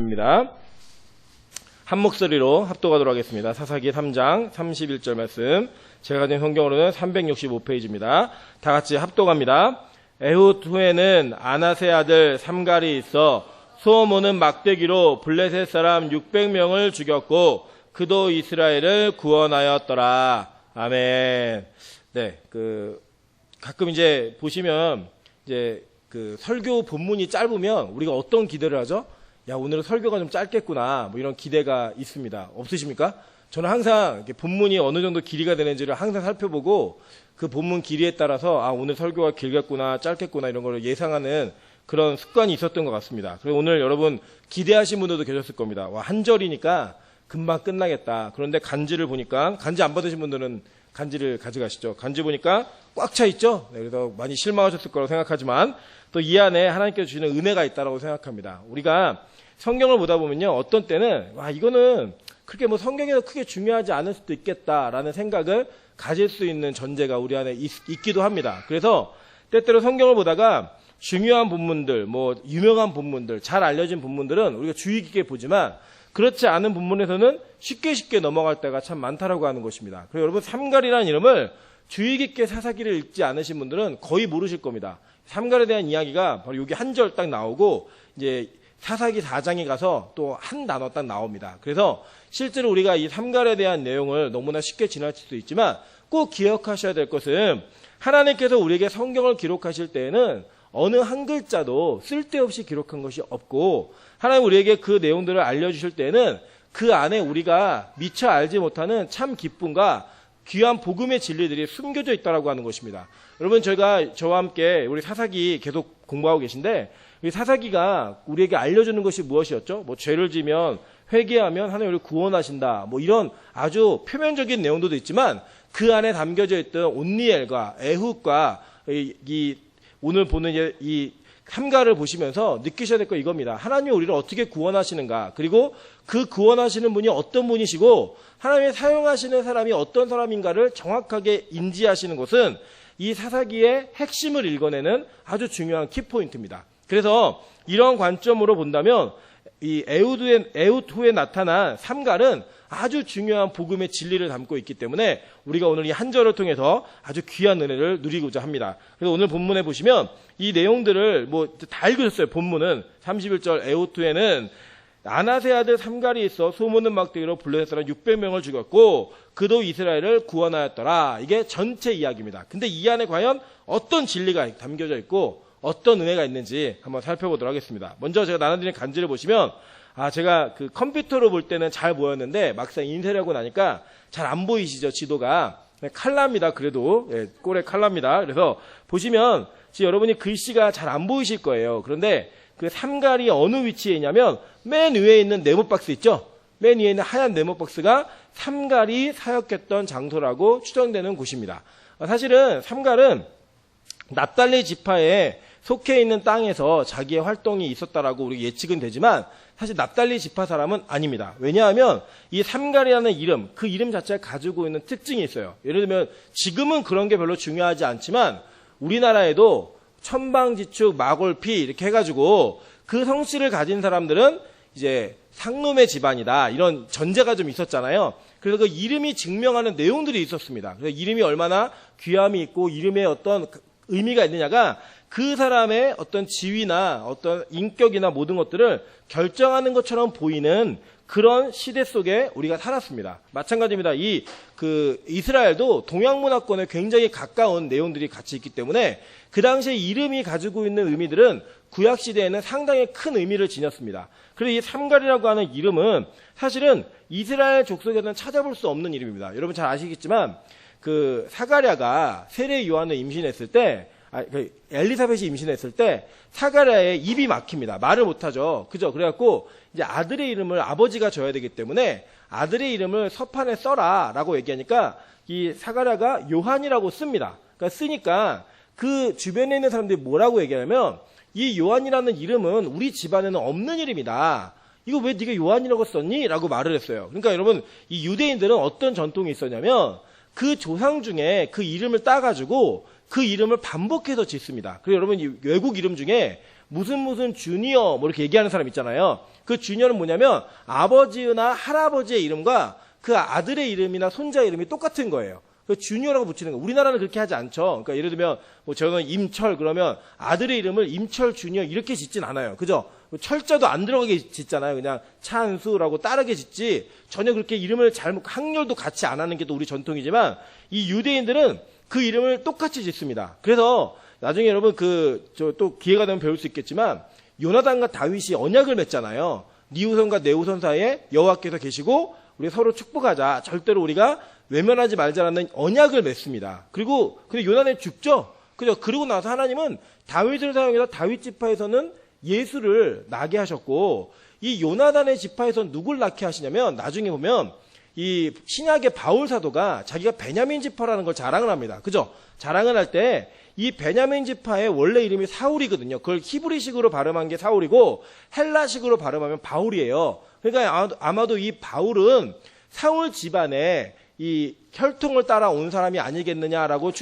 됩니다. 한 목소리로 합독하도록 하겠습니다. 사사기 3장 31절 말씀. 제가 가진 성경으로는 365페이지입니다. 다 같이 합독합니다. 에훗 후에는 아나세 아들 삼갈이 있어 소모는 막대기로 블레셋 사람 600명을 죽였고 그도 이스라엘을 구원하였더라. 아멘. 네, 가끔 이제 보시면 이제 설교 본문이 짧으면 우리가 어떤 기대를 하죠? 야, 오늘은 설교가 좀 짧겠구나. 뭐 이런 기대가 있습니다. 없으십니까? 저는 항상 이렇게 본문이 어느 정도 길이가 되는지를 항상 살펴보고 그 본문 길이에 따라서 오늘 설교가 길겠구나, 짧겠구나 이런 걸 예상하는 그런 습관이 있었던 것 같습니다. 그리고 오늘 여러분 기대하신 분들도 계셨을 겁니다. 와, 한 절이니까 금방 끝나겠다. 그런데 간지를 보니까, 간지 안 받으신 분들은 간지를 가져가시죠. 간지 보니까 꽉 차 있죠? 네, 그래서 많이 실망하셨을 거라고 생각하지만 또 이 안에 하나님께서 주시는 은혜가 있다고 생각합니다. 우리가 성경을 보다 보면요, 어떤 때는 이거는 그렇게 뭐 성경에서 크게 중요하지 않을 수도 있겠다라는 생각을 가질 수 있는 전제가 우리 안에 있기도 합니다. 그래서 때때로 성경을 보다가 중요한 본문들, 뭐 유명한 본문들, 잘 알려진 본문들은 우리가 주의 깊게 보지만 그렇지 않은 본문에서는 쉽게 넘어갈 때가 참 많다라고 하는 것입니다. 그리고 여러분 삼갈이라는 이름을 주의 깊게 사사기를 읽지 않으신 분들은 거의 모르실 겁니다. 삼갈에 대한 이야기가 바로 여기 한 절 딱 나오고 이제 사사기 4장에 가서 또 한 단어 딱 나옵니다. 그래서 실제로 우리가 이 삼갈에 대한 내용을 너무나 쉽게 지나칠 수 있지만 꼭 기억하셔야 될 것은 하나님께서 우리에게 성경을 기록하실 때에는 어느 한 글자도 쓸데없이 기록한 것이 없고 하나님 우리에게 그 내용들을 알려주실 때는 그 안에 우리가 미처 알지 못하는 참 기쁨과 귀한 복음의 진리들이 숨겨져 있다고 하는 것입니다. 여러분 저와 함께 우리 사사기 계속 공부하고 계신데 이 사사기가 우리에게 알려주는 것이 무엇이었죠? 뭐 죄를 지면 회개하면 하나님 우리를 구원하신다. 뭐 이런 아주 표면적인 내용도 있지만 그 안에 담겨져 있던 온니엘과 에훗과 오늘 보는 이 삼갈을 보시면서 느끼셔야 될 거 이겁니다. 하나님이 우리를 어떻게 구원하시는가, 그리고 그 구원하시는 분이 어떤 분이시고 하나님이 사용하시는 사람이 어떤 사람인가를 정확하게 인지하시는 것은 이 사사기의 핵심을 읽어내는 아주 중요한 키포인트입니다. 그래서 이런 관점으로 본다면 이 에훗 후에 나타난 삼갈은 아주 중요한 복음의 진리를 담고 있기 때문에 우리가 오늘 이 한 절을 통해서 아주 귀한 은혜를 누리고자 합니다. 그래서 오늘 본문에 보시면 이 내용들을 다 읽으셨어요. 본문은 31절 에훗 후에는 아나세 아들 삼갈이 있어 소모는 막대기로 블레셋 사람 600명을 죽였고 그도 이스라엘을 구원하였더라. 이게 전체 이야기입니다. 근데 이 안에 과연 어떤 진리가 담겨져 있고 어떤 은혜가 있는지 한번 살펴보도록 하겠습니다. 먼저 제가 나눠드린 간지를 보시면 제가 컴퓨터로 볼 때는 잘 보였는데 막상 인쇄하고 나니까 잘 안 보이시죠? 지도가 칼라입니다. 그래도 꼴에 칼라입니다. 그래서 보시면 지금 여러분이 글씨가 잘 안 보이실 거예요. 그런데 그 삼갈이 어느 위치에 있냐면 맨 위에 있는 네모 박스 있죠? 맨 위에 있는 하얀 네모 박스가 삼갈이 사역했던 장소라고 추정되는 곳입니다. 사실은 삼갈은 납달리 지파에 속해 있는 땅에서 자기의 활동이 있었다라고 우리 예측은 되지만 사실 납달리 지파 사람은 아닙니다. 왜냐하면 이 삼갈이라는 이름, 그 이름 자체가 가지고 있는 특징이 있어요. 예를 들면 지금은 그런 게 별로 중요하지 않지만 우리나라에도 천방지축, 마골피 이렇게 해가지고 그 성씨를 가진 사람들은 이제 상놈의 집안이다 이런 전제가 좀 있었잖아요. 그래서 그 이름이 증명하는 내용들이 있었습니다. 그래서 이름이 얼마나 귀함이 있고 이름에 어떤 의미가 있느냐가 그 사람의 어떤 지위나 어떤 인격이나 모든 것들을 결정하는 것처럼 보이는 그런 시대 속에 우리가 살았습니다. 마찬가지입니다. 이스라엘도 동양 문화권에 굉장히 가까운 내용들이 같이 있기 때문에 그 당시에 이름이 가지고 있는 의미들은 구약 시대에는 상당히 큰 의미를 지녔습니다. 그리고 이 삼갈이라고 하는 이름은 사실은 이스라엘 족속에서는 찾아볼 수 없는 이름입니다. 여러분 잘 아시겠지만 사가랴가 세례 요한을 임신했을 때 엘리사벳이 임신했을 때 사가랴의 입이 막힙니다. 말을 못하죠. 그죠? 그래갖고 이제 아들의 이름을 아버지가 줘야 되기 때문에 아들의 이름을 서판에 써라 라고 얘기하니까 이 사가랴가 요한이라고 씁니다. 그러니까 쓰니까 그 주변에 있는 사람들이 뭐라고 얘기하냐면 이 요한이라는 이름은 우리 집안에는 없는 이름이다. 이거 왜 네가 요한이라고 썼니? 라고 말을 했어요. 그러니까 여러분 이 유대인들은 어떤 전통이 있었냐면 그 조상 중에 그 이름을 따가지고 그 이름을 반복해서 짓습니다. 그리고 여러분 이 외국 이름 중에 무슨 주니어 뭐 이렇게 얘기하는 사람 있잖아요. 그 주니어는 뭐냐면 아버지나 할아버지의 이름과 그 아들의 이름이나 손자 이름이 똑같은 거예요. 그 주니어라고 붙이는 거. 우리나라는 그렇게 하지 않죠. 그러니까 예를 들면 뭐 저는 임철 그러면 아들의 이름을 임철 주니어 이렇게 짓진 않아요. 그죠? 철자도 안 들어가게 짓잖아요. 그냥 찬수라고 따르게 짓지 전혀 그렇게 이름을 잘못 학렬도 같이 안 하는 게 또 우리 전통이지만 이 유대인들은 그 이름을 똑같이 짓습니다. 그래서 나중에 여러분 저 또 기회가 되면 배울 수 있겠지만 요나단과 다윗이 언약을 맺잖아요. 네 후손과 내 후손 사이에 여호와께서 계시고 우리 서로 축복하자. 절대로 우리가 외면하지 말자라는 언약을 맺습니다. 근데 요나단이 죽죠. 그죠? 그러고 나서 하나님은 다윗을 사용해서 다윗 지파에서는 예수를 나게 하셨고 이 요나단의 지파에서 누굴 낳게 하시냐면 나중에 보면 이 신약의 바울 사도가 자기가 베냐민 지파라는 걸 자랑을 합니다. 그죠? 자랑을 할 때 이 베냐민 지파의 원래 이름이 사울이거든요. 그걸 히브리식으로 발음한 게 사울이고 헬라식으로 발음하면 바울이에요. 그러니까 아마도 이 바울은 사울 집안에 이 혈통을 따라온 사람이 아니겠느냐라고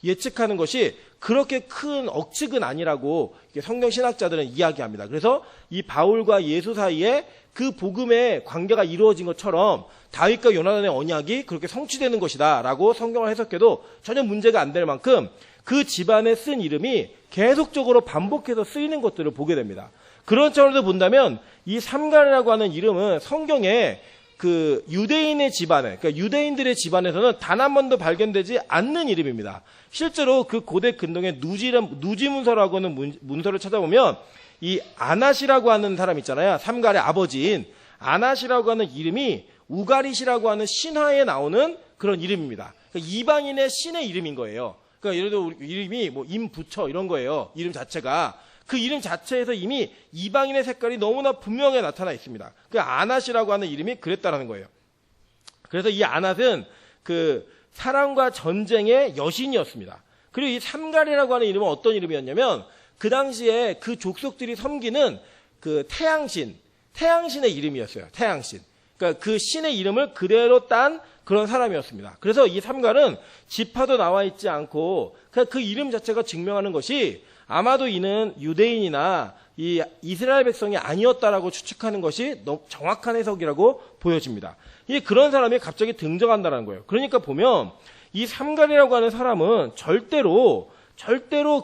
예측하는 것이 그렇게 큰 억측은 아니라고 성경 신학자들은 이야기합니다. 그래서 이 바울과 예수 사이에 그 복음의 관계가 이루어진 것처럼 다윗과 요나단의 언약이 그렇게 성취되는 것이다라고 성경을 해석해도 전혀 문제가 안 될 만큼 그 집안에 쓴 이름이 계속적으로 반복해서 쓰이는 것들을 보게 됩니다. 그런 차원에서 본다면 이 삼갈이라고 하는 이름은 성경에 그 유대인의 집안에, 그러니까 유대인들의 집안에서는 단 한 번도 발견되지 않는 이름입니다. 실제로 그 고대 근동의 누지 문서라고 하는 문서를 찾아보면 이 아낫이라고 하는 사람 있잖아요. 삼갈의 아버지인 아낫이라고 하는 이름이 우가릿이라고 하는 신화에 나오는 그런 이름입니다. 그러니까 이방인의 신의 이름인 거예요. 그러니까 예를 들어 이름이 뭐 임부처 이런 거예요. 이름 자체가. 그 이름 자체에서 이미 이방인의 색깔이 너무나 분명하게 나타나 있습니다. 그 아낫이라고 하는 이름이 그랬다라는 거예요. 그래서 이 아낫은 그 사랑과 전쟁의 여신이었습니다. 그리고 이 삼갈이라고 하는 이름은 어떤 이름이었냐면 그 당시에 그 족속들이 섬기는 그 태양신의 이름이었어요. 태양신. 그러니까 그 신의 이름을 그대로 딴 그런 사람이었습니다. 그래서 이 삼갈은 지파도 나와 있지 않고 그 이름 자체가 증명하는 것이 아마도 이는 유대인이나 이 이스라엘 백성이 아니었다라고 추측하는 것이 정확한 해석이라고 보여집니다. 이 그런 사람이 갑자기 등장한다는 거예요. 그러니까 보면 이 삼갈이라고 하는 사람은 절대로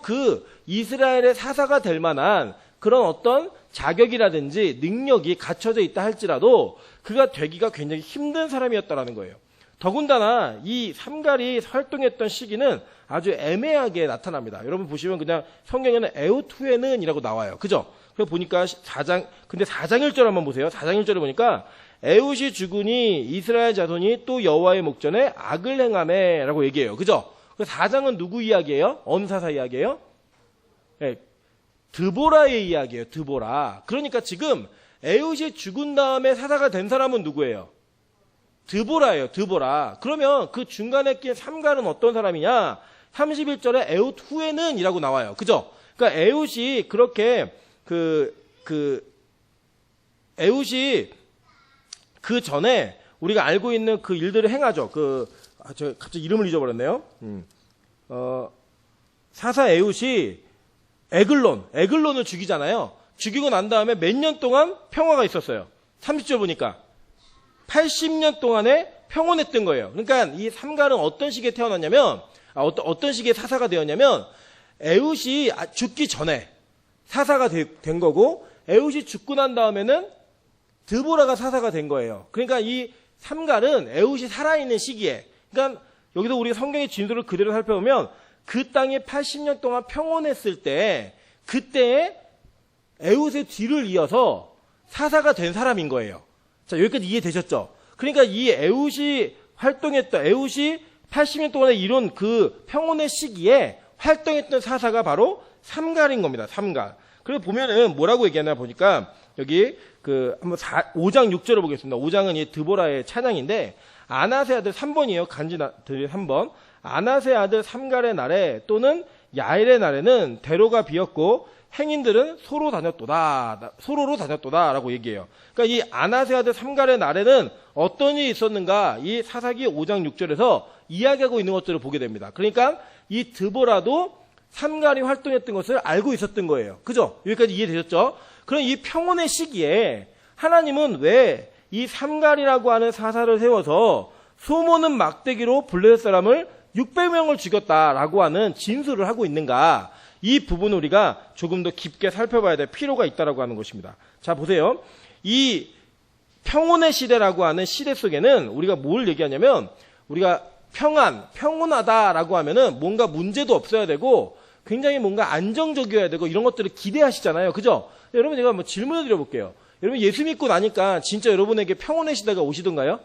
그 이스라엘의 사사가 될 만한 그런 어떤 자격이라든지 능력이 갖춰져 있다 할지라도 그가 되기가 굉장히 힘든 사람이었다라는 거예요. 더군다나 이 삼갈이 활동했던 시기는 아주 애매하게 나타납니다. 여러분 보시면 그냥 성경에는 에훗 후에는 이라고 나와요. 그죠? 그래서 보니까 4장 1절 한번 보세요. 4장 1절에 보니까 에훗이 죽으니 이스라엘 자손이 또 여호와의 목전에 악을 행하매 라고 얘기해요. 그죠? 4장은 누구 이야기예요? 어느 사사 이야기예요? 네, 드보라의 이야기예요. 드보라. 그러니까 지금 에훗이 죽은 다음에 사사가 된 사람은 누구예요? 드보라예요. 드보라. 그러면 그 중간에 낀 삼갈은 어떤 사람이냐? 31절에 에훗 후에는 이라고 나와요. 그죠? 그러니까 에훗이 그렇게 에훗이 그 전에 우리가 알고 있는 그 일들을 행하죠. 저 갑자기 이름을 잊어버렸네요. 사사 에훗이 에글론을 죽이잖아요. 죽이고 난 다음에 몇 년 동안 평화가 있었어요. 30절 보니까 80년 동안에 평온했던 거예요. 그러니까 이 삼갈은 어떤 시기에 태어났냐면 어떤 시기에 사사가 되었냐면 에훗이 죽기 전에 사사가 된 거고 에훗이 죽고 난 다음에는 드보라가 사사가 된 거예요. 그러니까 이 삼갈은 에훗이 살아있는 시기에, 그러니까 여기서 우리가 성경의 진술을 그대로 살펴보면 그 땅이 80년 동안 평온했을 때 그때에 에훗의 뒤를 이어서 사사가 된 사람인 거예요. 자, 여기까지 이해되셨죠? 그러니까 이 에훗이 80년 동안에 이룬 그 평온의 시기에 활동했던 사사가 바로 삼갈인 겁니다. 삼갈. 그리고 보면은 뭐라고 얘기하나 보니까 여기 한번 5장 6절을 보겠습니다. 5장은 이 드보라의 찬양인데 아낫의 아들 3번이에요. 간지 3번. 아낫의 아들 삼갈의 날에 또는 야엘의 날에는 대로가 비었고 행인들은 소로로 다녔도다라고 얘기해요. 그러니까 이 아낫의 아들 삼갈의 날에는 어떤 일이 있었는가 이 사사기 5장 6절에서 이야기하고 있는 것들을 보게 됩니다. 그러니까 이 드보라도 삼갈이 활동했던 것을 알고 있었던 거예요. 그죠? 여기까지 이해되셨죠? 그럼 이 평온의 시기에 하나님은 왜 이 삼갈이라고 하는 사사를 세워서 소모는 막대기로 블레셋 사람을 600명을 죽였다라고 하는 진술을 하고 있는가? 이 부분을 우리가 조금 더 깊게 살펴봐야 될 필요가 있다라고 하는 것입니다. 자, 보세요. 이 평온의 시대라고 하는 시대 속에는 우리가 뭘 얘기하냐면 우리가 평온하다라고 하면은 뭔가 문제도 없어야 되고 굉장히 뭔가 안정적이어야 되고 이런 것들을 기대하시잖아요. 그죠? 여러분 제가 뭐 질문을 드려볼게요. 여러분 예수 믿고 나니까 진짜 여러분에게 평온의 시대가 오시던가요?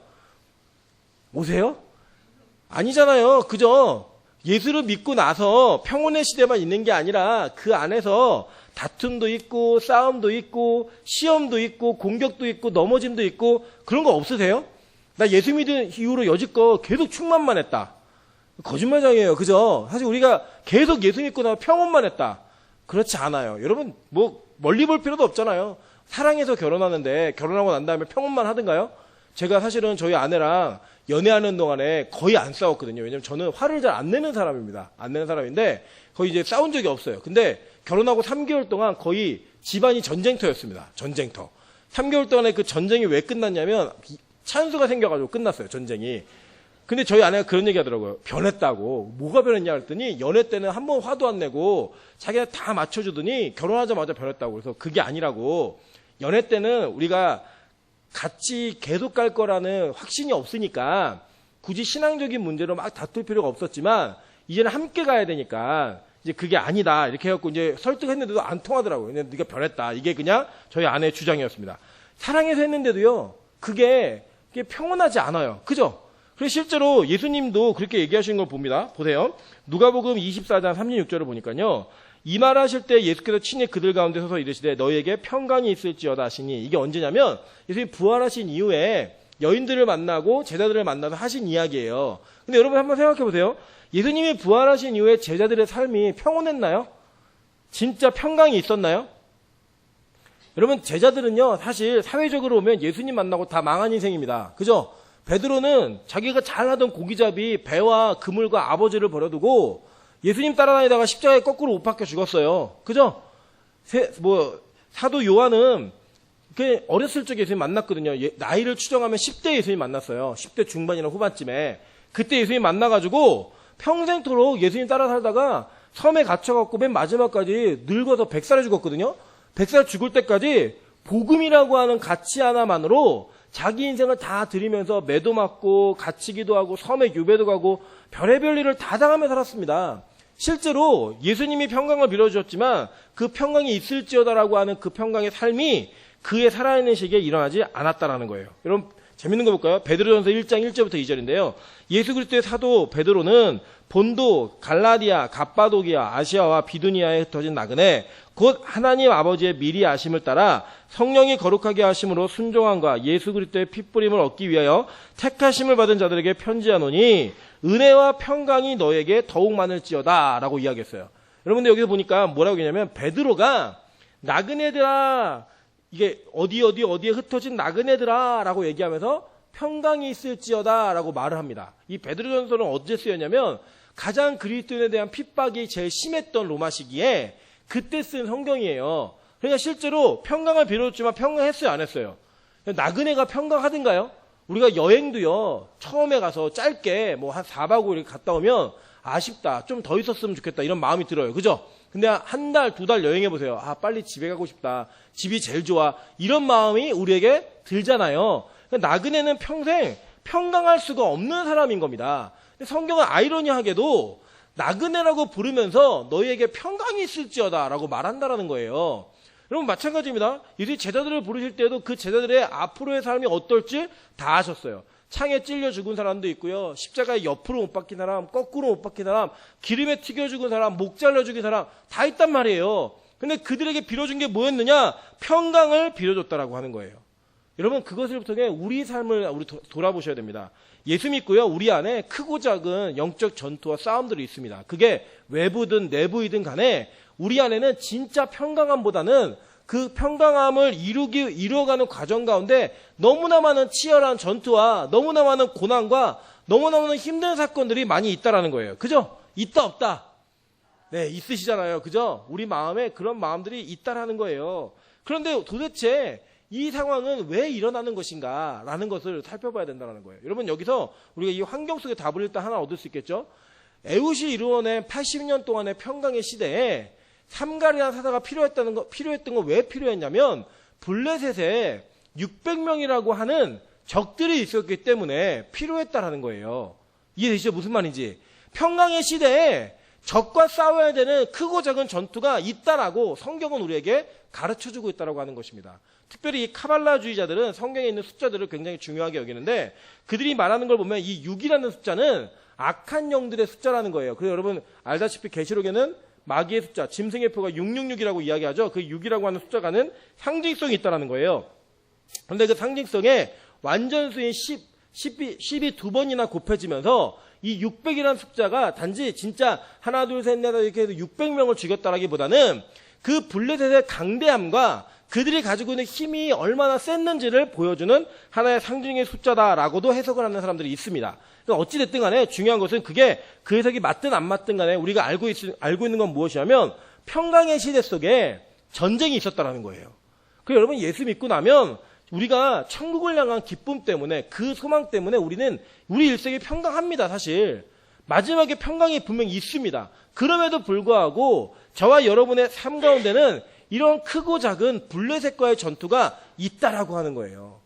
오세요? 아니잖아요. 그죠? 예수를 믿고 나서 평온의 시대만 있는 게 아니라 그 안에서 다툼도 있고 싸움도 있고 시험도 있고 공격도 있고 넘어짐도 있고 그런 거 없으세요? 나 예수 믿은 이후로 여지껏 계속 충만만 했다. 거짓말장이에요. 그죠? 사실 우리가 계속 예수 믿고 나서 평온만 했다. 그렇지 않아요. 여러분 뭐 멀리 볼 필요도 없잖아요. 사랑해서 결혼하는데 결혼하고 난 다음에 평온만 하든가요? 제가 사실은 저희 아내랑 연애하는 동안에 거의 안 싸웠거든요. 왜냐면 저는 화를 잘 안 내는 사람입니다. 안 내는 사람인데 거의 이제 싸운 적이 없어요. 근데 결혼하고 3개월 동안 거의 집안이 전쟁터였습니다. 전쟁터. 3개월 동안에 그 전쟁이 왜 끝났냐면 찬수가 생겨가지고 끝났어요. 전쟁이. 근데 저희 아내가 그런 얘기 하더라고요. 변했다고. 뭐가 변했냐 그랬더니 연애 때는 한 번 화도 안 내고 자기가 다 맞춰주더니 결혼하자마자 변했다고. 그래서 그게 아니라고. 연애 때는 우리가 같이 계속 갈 거라는 확신이 없으니까 굳이 신앙적인 문제로 막 다툴 필요가 없었지만 이제는 함께 가야 되니까 이제 그게 아니다 이렇게 해갖고 이제 설득했는데도 안 통하더라고요. 그냥 네가 변했다. 이게 그냥 저희 아내의 주장이었습니다. 사랑해서 했는데도요. 그게 평온하지 않아요. 그죠? 그래서 실제로 예수님도 그렇게 얘기하시는 걸 봅니다. 보세요. 누가복음 24장 36절을 보니까요. 이 말하실 때 예수께서 친히 그들 가운데 서서 이르시되 너희에게 평강이 있을지어다 하시니 이게 언제냐면 예수님이 부활하신 이후에 여인들을 만나고 제자들을 만나서 하신 이야기예요. 근데 여러분 한번 생각해 보세요. 예수님이 부활하신 이후에 제자들의 삶이 평온했나요? 진짜 평강이 있었나요? 여러분 제자들은요 사실 사회적으로 보면 예수님 만나고 다 망한 인생입니다. 그죠? 베드로는 자기가 잘하던 고기잡이 배와 그물과 아버지를 버려두고 예수님 따라다니다가 십자가에 거꾸로 못 박혀 죽었어요. 그죠? 사도 요한은 어렸을 적에 예수님 만났거든요. 나이를 추정하면 10대 예수님 만났어요. 10대 중반이나 후반쯤에. 그때 예수님 만나가지고 평생토록 예수님 따라 살다가 섬에 갇혀갖고 맨 마지막까지 늙어서 100살에 죽었거든요. 100살 죽을 때까지 복음이라고 하는 가치 하나만으로 자기 인생을 다 드리면서 매도 맞고 갇히기도 하고 섬에 유배도 가고 별의별 일을 다 당하며 살았습니다. 실제로 예수님이 평강을 빌어주셨지만 그 평강이 있을지어다라고 하는 그 평강의 삶이 그의 살아있는 시기에 일어나지 않았다라는 거예요. 여러분 재밌는 거 볼까요? 베드로전서 1장 1절부터 2절인데요. 예수 그리스도의 사도 베드로는 본도, 갈라디아, 갑바도기아, 아시아와 비두니아에 흩어진 나그네 곧 하나님 아버지의 미리 아심을 따라 성령이 거룩하게 하심으로 순종함과 예수 그리스도의 핏부림을 얻기 위하여 택하심을 받은 자들에게 편지하노니 은혜와 평강이 너에게 더욱 많을지어다 라고 이야기했어요. 여러분들 여기서 보니까 뭐라고 했냐면 베드로가 나그네들아 이게 어디에 흩어진 나그네들아 라고 얘기하면서 평강이 있을지어다 라고 말을 합니다. 이 베드로전서는 언제 쓰였냐면 가장 그리스도인에 대한 핍박이 제일 심했던 로마 시기에 그때 쓴 성경이에요. 그러니까 실제로 평강을 빌어줬지만 평강했어요 안 했어요? 나그네가 평강하든가요? 우리가 여행도요 처음에 가서 짧게 뭐 한 4박 5일 갔다 오면 아쉽다 좀 더 있었으면 좋겠다 이런 마음이 들어요. 그죠? 근데 한 달, 2달 여행해보세요. 아, 빨리 집에 가고 싶다. 집이 제일 좋아. 이런 마음이 우리에게 들잖아요. 나그네는 평생 평강할 수가 없는 사람인 겁니다. 근데 성경은 아이러니하게도 나그네라고 부르면서 너희에게 평강이 있을지어다 라고 말한다라는 거예요. 여러분 마찬가지입니다. 예수님 제자들을 부르실 때도 그 제자들의 앞으로의 삶이 어떨지 다 아셨어요. 창에 찔려 죽은 사람도 있고요. 십자가에 옆으로 못 박힌 사람, 거꾸로 못 박힌 사람, 기름에 튀겨 죽은 사람, 목 잘려 죽인 사람 다 있단 말이에요. 근데 그들에게 빌어준 게 뭐였느냐? 평강을 빌어줬다라고 하는 거예요. 여러분 그것을 통해 우리 삶을 돌아보셔야 됩니다. 예수 믿고요. 우리 안에 크고 작은 영적 전투와 싸움들이 있습니다. 그게 외부든 내부이든 간에 우리 안에는 진짜 평강함보다는 그 평강함을 이루어가는 과정 가운데 너무나 많은 치열한 전투와 너무나 많은 고난과 너무나 많은 힘든 사건들이 많이 있다라는 거예요. 그죠? 있다 없다? 네, 있으시잖아요. 그죠? 우리 마음에 그런 마음들이 있다라는 거예요. 그런데 도대체 이 상황은 왜 일어나는 것인가 라는 것을 살펴봐야 된다는 거예요. 여러분, 여기서 우리가 이 환경 속의 답을 일단 하나 얻을 수 있겠죠? 에훗이 이루어낸 80년 동안의 평강의 시대에 삼갈이라는 사사가 필요했던 건 왜 필요했냐면 블레셋에 600명이라고 하는 적들이 있었기 때문에 필요했다라는 거예요. 이해되시죠? 무슨 말인지. 평강의 시대에 적과 싸워야 되는 크고 작은 전투가 있다라고 성경은 우리에게 가르쳐주고 있다라고 하는 것입니다. 특별히 이 카발라주의자들은 성경에 있는 숫자들을 굉장히 중요하게 여기는데 그들이 말하는 걸 보면 이 6이라는 숫자는 악한 영들의 숫자라는 거예요. 그래서 여러분 알다시피 계시록에는 마귀의 숫자, 짐승의 표가 666이라고 이야기하죠. 그 6이라고 하는 숫자가는 상징성이 있다라는 거예요. 그런데 그 상징성에 완전수인 10이 두 번이나 곱해지면서 이 600이라는 숫자가 단지 진짜 하나 둘 셋 넷 이렇게 해서 600명을 죽였다라기보다는 그 블레셋의 강대함과 그들이 가지고 있는 힘이 얼마나 셌는지를 보여주는 하나의 상징의 숫자다라고도 해석을 하는 사람들이 있습니다. 어찌됐든 간에 중요한 것은 그게 그 해석이 맞든 안 맞든 간에 우리가 알고 있는 건 무엇이냐면 평강의 시대 속에 전쟁이 있었다라는 거예요. 그래서 여러분 예수 믿고 나면 우리가 천국을 향한 기쁨 때문에 그 소망 때문에 우리는 우리 일생이 평강합니다. 사실 마지막에 평강이 분명히 있습니다. 그럼에도 불구하고 저와 여러분의 삶 가운데는 이런 크고 작은 블레셋과의 전투가 있다라고 하는 거예요.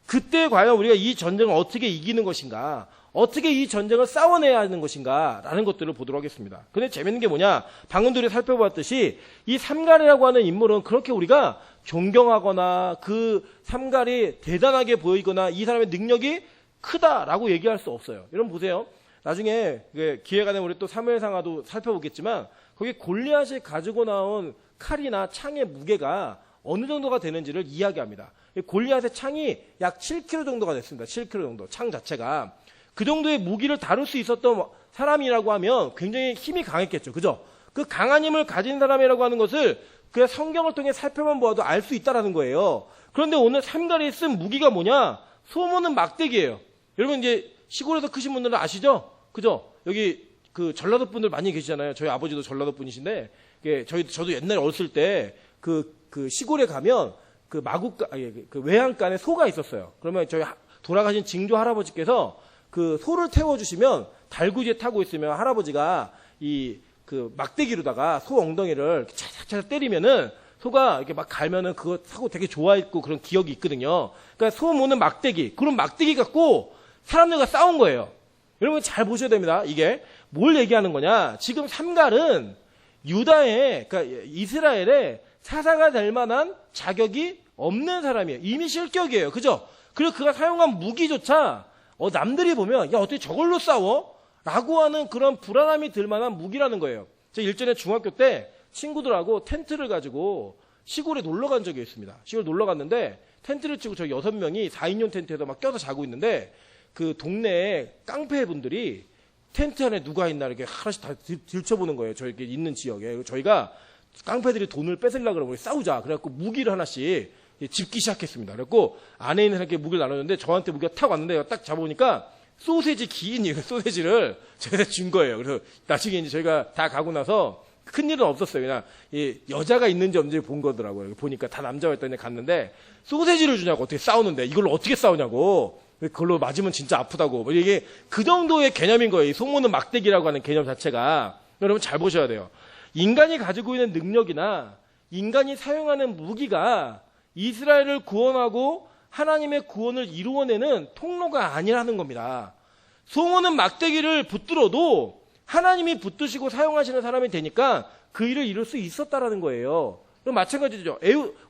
그때 과연 우리가 이 전쟁을 어떻게 이기는 것인가, 어떻게 이 전쟁을 싸워내야 하는 것인가 라는 것들을 보도록 하겠습니다. 근데 재밌는 게 뭐냐, 방금도 우리 살펴봤듯이 이 삼갈이라고 하는 인물은 그렇게 우리가 존경하거나 그 삼갈이 대단하게 보이거나 이 사람의 능력이 크다라고 얘기할 수 없어요. 여러분 보세요. 나중에 기회가 되면 우리 또 사무엘상하도 살펴보겠지만 거기 골리앗이 가지고 나온 칼이나 창의 무게가 어느 정도가 되는지를 이야기합니다. 골리앗의 창이 약 7kg 정도가 됐습니다. 7kg 정도. 창 자체가. 그 정도의 무기를 다룰 수 있었던 사람이라고 하면 굉장히 힘이 강했겠죠. 그죠? 그 강한 힘을 가진 사람이라고 하는 것을 그 성경을 통해 살펴만 보아도 알 수 있다라는 거예요. 그런데 오늘 삼갈이 쓴 무기가 뭐냐? 소모는 막대기예요. 여러분 이제 시골에서 크신 분들은 아시죠? 그죠? 여기 그 전라도 분들 많이 계시잖아요. 저희 아버지도 전라도 분이신데 저도 옛날에 어렸을 때 그 시골에 가면 그 그 외양간에 소가 있었어요. 그러면 저희 돌아가신 증조 할아버지께서 그 소를 태워주시면 달구지에 타고 있으면 할아버지가 그 막대기로다가 소 엉덩이를 차차차 때리면은 소가 이렇게 막 갈면은 그거 타고 되게 좋아했고 그런 기억이 있거든요. 그러니까 소 모는 막대기, 그런 막대기 갖고 사람들과 싸운 거예요. 여러분 잘 보셔야 됩니다. 이게 뭘 얘기하는 거냐? 지금 삼갈은 유다의, 그러니까 이스라엘의 사사가 될 만한 자격이 없는 사람이에요. 이미 실격이에요. 그죠? 그리고 그가 사용한 무기조차 남들이 보면 야 어떻게 저걸로 싸워? 라고 하는 그런 불안함이 들 만한 무기라는 거예요. 제가 일전에 중학교 때 친구들하고 텐트를 가지고 시골에 놀러 간 적이 있습니다. 시골 놀러 갔는데 텐트를 치고 저희 6명이 4인용 텐트에서 막 껴서 자고 있는데 그 동네에 깡패 분들이 텐트 안에 누가 있나 이렇게 하나씩 다 들춰보는 거예요. 저희 있는 지역에. 저희가 깡패들이 돈을 뺏으려고 그러면 싸우자. 그래갖고 무기를 하나씩 집기 시작했습니다. 그래갖고 안에 있는 사람께 무기를 나눴는데 저한테 무기가 탁 왔는데 딱 잡아보니까 소세지 긴 소세지를 제가 준 거예요. 그래서 나중에 이제 저희가 다 가고 나서 큰일은 없었어요. 그냥 여자가 있는지 없는지 본 거더라고요. 보니까 다 남자였더니 갔는데 소세지를 주냐고 어떻게 싸우는데 이걸로 어떻게 싸우냐고. 그걸로 맞으면 진짜 아프다고. 이게 그 정도의 개념인 거예요. 소모는 막대기라고 하는 개념 자체가. 여러분 잘 보셔야 돼요. 인간이 가지고 있는 능력이나 인간이 사용하는 무기가 이스라엘을 구원하고 하나님의 구원을 이루어내는 통로가 아니라는 겁니다. 소모는 막대기를 붙들어도 하나님이 붙드시고 사용하시는 사람이 되니까 그 일을 이룰 수 있었다라는 거예요. 그럼 마찬가지죠.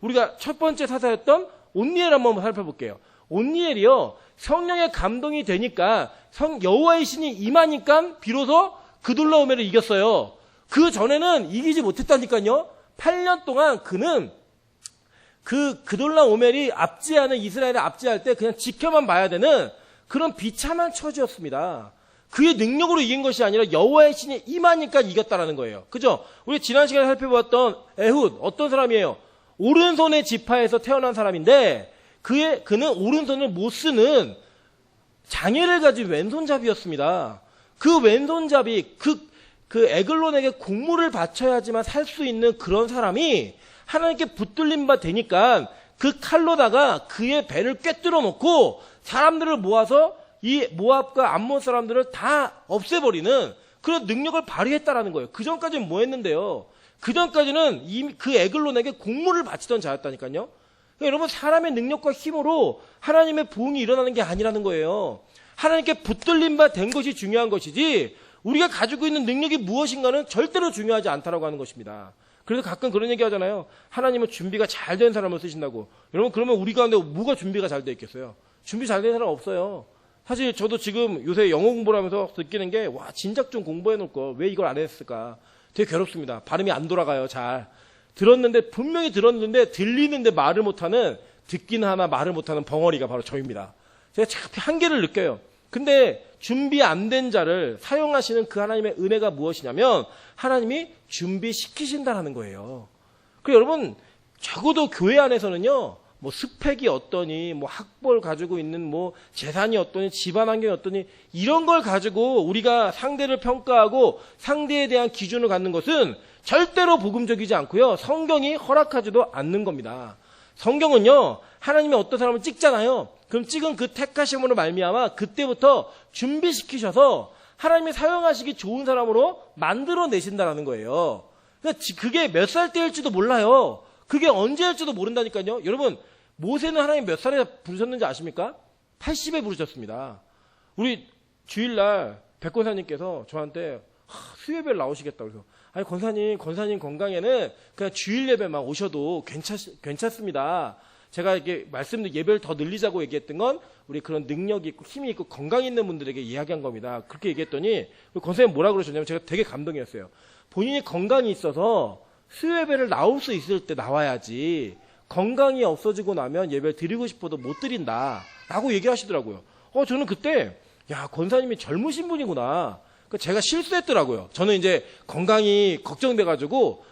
우리가 첫 번째 사사였던 온니엘 한번 살펴볼게요. 온니엘이요. 성령의 감동이 되니까 여호와의 신이 임하니까 비로소 그돌라오멜을 이겼어요. 그 전에는 이기지 못했다니까요. 8년 동안 그는 그돌라오멜이 압제하는 이스라엘을 압제할 때 그냥 지켜만 봐야 되는 그런 비참한 처지였습니다. 그의 능력으로 이긴 것이 아니라 여호와의 신이 임하니까 이겼다라는 거예요. 그죠? 우리 지난 시간에 살펴보았던 에훗 어떤 사람이에요? 오른손의 지파에서 태어난 사람인데 그는 오른손을 못 쓰는 장애를 가진 왼손잡이였습니다. 그 왼손잡이 그 에글론에게 곡물을 바쳐야지만 살 수 있는 그런 사람이 하나님께 붙들린 바 되니까 그 칼로다가 그의 배를 꿰뚫어 놓고 사람들을 모아서 이 모압과 암몬 사람들을 다 없애버리는 그런 능력을 발휘했다라는 거예요. 그 전까지는 뭐 했는데요? 그 전까지는 이미 그 에글론에게 곡물을 바치던 자였다니까요. 그러니까 여러분, 사람의 능력과 힘으로 하나님의 부흥이 일어나는 게 아니라는 거예요. 하나님께 붙들린 바 된 것이 중요한 것이지 우리가 가지고 있는 능력이 무엇인가는 절대로 중요하지 않다라고 하는 것입니다. 그래서 가끔 그런 얘기 하잖아요. 하나님은 준비가 잘 된 사람을 쓰신다고. 여러분, 그러면 우리 가운데 뭐가 준비가 잘 돼 있겠어요? 준비 잘 된 사람 없어요. 사실 저도 지금 요새 영어 공부를 하면서 느끼는 게, 와, 진작 좀 공부해 놓을 걸 왜 이걸 안 했을까? 되게 괴롭습니다. 발음이 안 돌아가요, 잘. 들었는데, 분명히 들었는데 들리는데 말을 못하는, 듣기는 하나 말을 못하는 벙어리가 바로 저입니다. 제가 참 한계를 느껴요. 근데 준비 안 된 자를 사용하시는 그 하나님의 은혜가 무엇이냐면 하나님이 준비시키신다라는 거예요. 그리고 여러분, 적어도 교회 안에서는요, 뭐 스펙이 어떠니, 뭐 학벌 가지고 있는 뭐 재산이 어떠니, 집안 환경이 어떠니, 이런 걸 가지고 우리가 상대를 평가하고 상대에 대한 기준을 갖는 것은 절대로 복음적이지 않고요, 성경이 허락하지도 않는 겁니다. 성경은요, 하나님이 어떤 사람을 찍잖아요. 그럼 찍은 그 택하심으로 말미암아 그때부터 준비시키셔서 하나님이 사용하시기 좋은 사람으로 만들어내신다라는 거예요. 그러니까 그게 몇 살 때일지도 몰라요. 그게 언제일지도 모른다니까요. 여러분, 모세는 하나님 몇 살에 부르셨는지 아십니까? 80에 부르셨습니다. 우리 주일날 백 권사님께서 저한테 수요예배를 나오시겠다고 그래서, 아니 권사님 건강에는 그냥 주일 예배만 오셔도 괜찮습니다. 제가 이렇게 예배를 더 늘리자고 얘기했던 건 우리 그런 능력이 있고 힘이 있고 건강이 있는 분들에게 이야기한 겁니다. 그렇게 얘기했더니 권사님 뭐라 그러셨냐면, 제가 되게 감동이었어요. 본인이 건강이 있어서 수요예배를 나올 수 있을 때 나와야지 건강이 없어지고 나면 예배를 드리고 싶어도 못 드린다 라고 얘기하시더라고요. 저는 그때, 야, 권사님이 젊으신 분이구나. 제가 실수했더라고요. 저는 이제 건강이 걱정돼가지고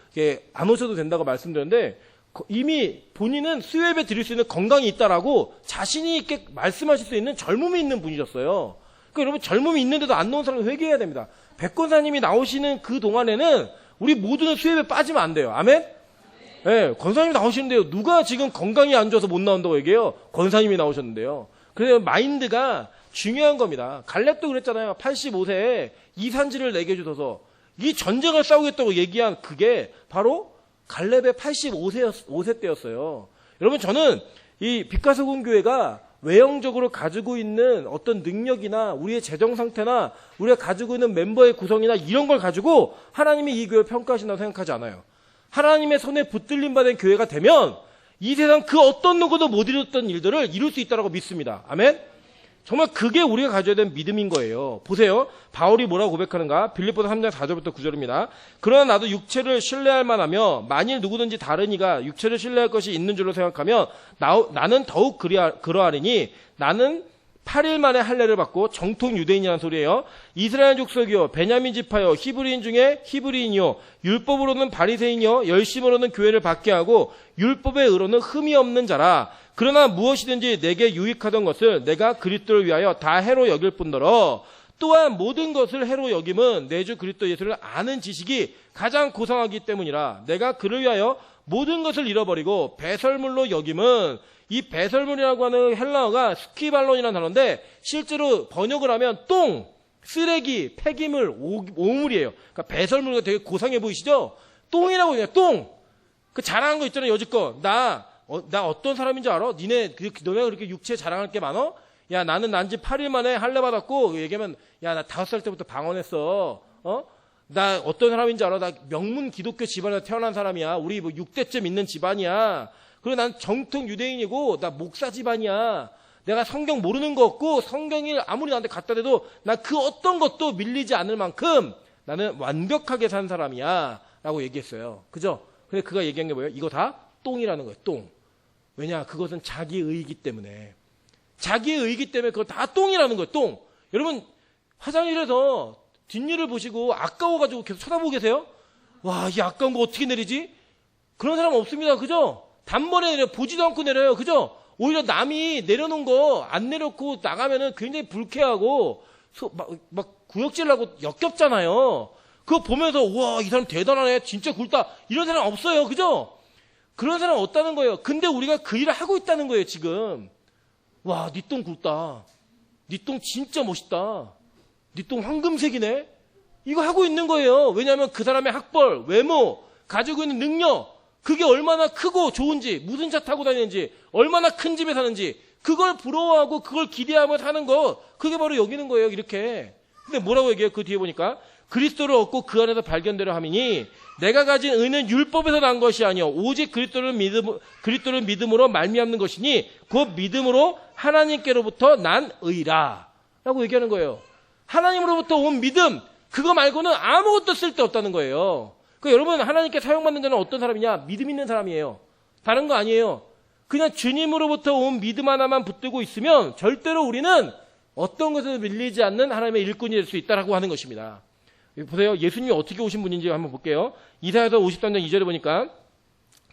안 오셔도 된다고 말씀드렸는데, 이미 본인은 수요예배 드릴 수 있는 건강이 있다라고 자신이 있게 말씀하실 수 있는 젊음이 있는 분이셨어요. 그러니까 여러분, 젊음이 있는데도 안 나온 사람은 회개해야 됩니다. 백권사님이 나오시는 그 동안에는 우리 모두는 수요예배 빠지면 안 돼요. 아멘? 네, 권사님이 나오시는데요, 누가 지금 건강이 안 좋아서 못 나온다고 얘기해요? 권사님이 나오셨는데요. 그래서 마인드가 중요한 겁니다. 갈렙도 그랬잖아요. 85세에 이산지를 내게 주셔서 이 전쟁을 싸우겠다고 얘기한 그게 바로 갈렙의 85세 때였어요. 여러분, 저는 이 빛가서군 교회가 외형적으로 가지고 있는 어떤 능력이나 우리의 재정 상태나 우리가 가지고 있는 멤버의 구성이나 이런 걸 가지고 하나님이 이 교회를 평가하신다고 생각하지 않아요. 하나님의 손에 붙들림 받은 교회가 되면 이 세상 그 어떤 누구도 못 이뤘던 일들을 이룰 수 있다고 믿습니다. 아멘? 정말 그게 우리가 가져야 되는 믿음인 거예요. 보세요. 바울이 뭐라고 고백하는가? 빌립보서 3장 4절부터 9절입니다. 그러나 나도 육체를 신뢰할 만하며 만일 누구든지 다른 이가 육체를 신뢰할 것이 있는 줄로 생각하면 나는 더욱 그러하리니 나는 8일 만에 할례를 받고 정통 유대인이라는 소리예요. 이스라엘 족속이요, 베냐민 지파요, 히브리인 중에 히브리인이요, 율법으로는 바리새인이요, 열심으로는 교회를 받게 하고 율법의 의로는 흠이 없는 자라. 그러나 무엇이든지 내게 유익하던 것을 내가 그리스도를 위하여 다 해로 여길 뿐더러 또한 모든 것을 해로 여김은 내 주 그리스도 예수를 아는 지식이 가장 고상하기 때문이라. 내가 그를 위하여 모든 것을 잃어버리고 배설물로 여김은, 이 배설물이라고 하는 헬라어가 스키발론이라는 단어인데 실제로 번역을 하면 똥, 쓰레기, 폐기물, 오물이에요. 그러니까 배설물가 되게 고상해 보이시죠? 똥이라고 그냥 똥. 그 자랑한 거 있잖아요, 여지껏. 나 어떤 사람인 줄 알아? 너네가 그렇게 육체 자랑할 게 많어? 야, 나는 난지 8일 만에 할례 받았고, 얘기하면, 야, 나 5살 때부터 방언했어. 나 어떤 사람인 줄 알아? 나 명문 기독교 집안에서 태어난 사람이야. 우리 뭐 6대째 있는 집안이야. 그리고 난 정통 유대인이고, 나 목사 집안이야. 내가 성경 모르는 거 없고, 성경을 아무리 나한테 갖다 대도, 나 그 어떤 것도 밀리지 않을 만큼 나는 완벽하게 산 사람이야. 라고 얘기했어요. 그죠? 근데 그가 얘기한 게 뭐예요? 이거 다 똥이라는 거예요, 똥. 왜냐? 그것은 자기 의이기 때문에. 자기의 의이기 때문에 그거 다 똥이라는 거예요, 똥. 여러분, 화장실에서 뒷일을 보시고 아까워가지고 계속 쳐다보고 계세요? 와, 이 아까운 거 어떻게 내리지? 그런 사람 없습니다. 그죠? 단번에 내려, 보지도 않고 내려요. 그죠? 오히려 남이 내려놓은 거 안 내려놓고 나가면은 굉장히 불쾌하고, 막 구역질 나고 역겹잖아요. 그거 보면서 우와, 이 사람 대단하네, 진짜 굵다, 이런 사람 없어요. 그죠? 그런 사람 없다는 거예요. 근데 우리가 그 일을 하고 있다는 거예요. 지금. 와, 네 똥 굵다, 네 똥 진짜 멋있다, 네 똥 황금색이네, 이거 하고 있는 거예요. 왜냐하면 그 사람의 학벌, 외모, 가지고 있는 능력, 그게 얼마나 크고 좋은지, 무슨 차 타고 다니는지, 얼마나 큰 집에 사는지, 그걸 부러워하고 그걸 기대하며 사는 거, 그게 바로 여기는 거예요. 이렇게. 근데 뭐라고 얘기해요? 그 뒤에 보니까 그리스도를 얻고 그 안에서 발견되려 함이니 내가 가진 의는 율법에서 난 것이 아니요 오직 그리스도를 믿음으로 말미암는 것이니 곧 믿음으로 하나님께로부터 난 의라 라고 얘기하는 거예요. 하나님으로부터 온 믿음, 그거 말고는 아무것도 쓸데없다는 거예요. 그러니까 여러분, 하나님께 사용받는 자는 어떤 사람이냐? 믿음 있는 사람이에요. 다른 거 아니에요. 그냥 주님으로부터 온 믿음 하나만 붙들고 있으면 절대로 우리는 어떤 것에도 밀리지 않는 하나님의 일꾼이 될 수 있다라고 하는 것입니다. 보세요. 예수님이 어떻게 오신 분인지 한번 볼게요. 이사야서 53장 2절에 보니까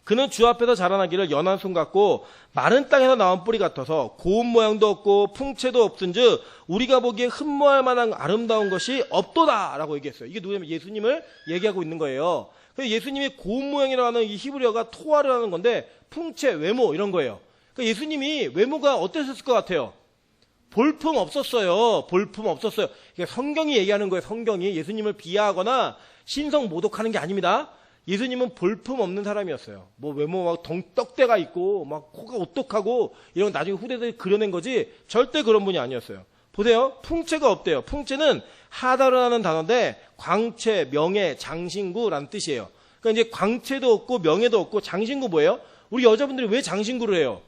그는 주 앞에서 자라나기를 연한 손 같고 마른 땅에서 나온 뿌리 같아서 고운 모양도 없고 풍채도 없은즉 우리가 보기에 흠모할 만한 아름다운 것이 없도다라고 얘기했어요. 이게 누구냐면 예수님을 얘기하고 있는 거예요. 예수님이 고운 모양이라고 하는 이 히브리어가 토아르라는 건데 풍채, 외모 이런 거예요. 그러니까 예수님이 외모가 어땠을 것 같아요? 볼품 없었어요. 볼품 없었어요. 그러니까 성경이 얘기하는 거예요. 성경이 예수님을 비하하거나 신성 모독하는 게 아닙니다. 예수님은 볼품 없는 사람이었어요. 뭐 외모가 떡대가 있고 막 코가 오똑하고 이런 거 나중에 후대들이 그려낸 거지 절대 그런 분이 아니었어요. 보세요. 풍채가 없대요. 풍채는 하다르라는 단어인데 광채, 명예, 장신구라는 뜻이에요. 그러니까 이제 광채도 없고 명예도 없고 장신구 뭐예요? 우리 여자분들이 왜 장신구를 해요?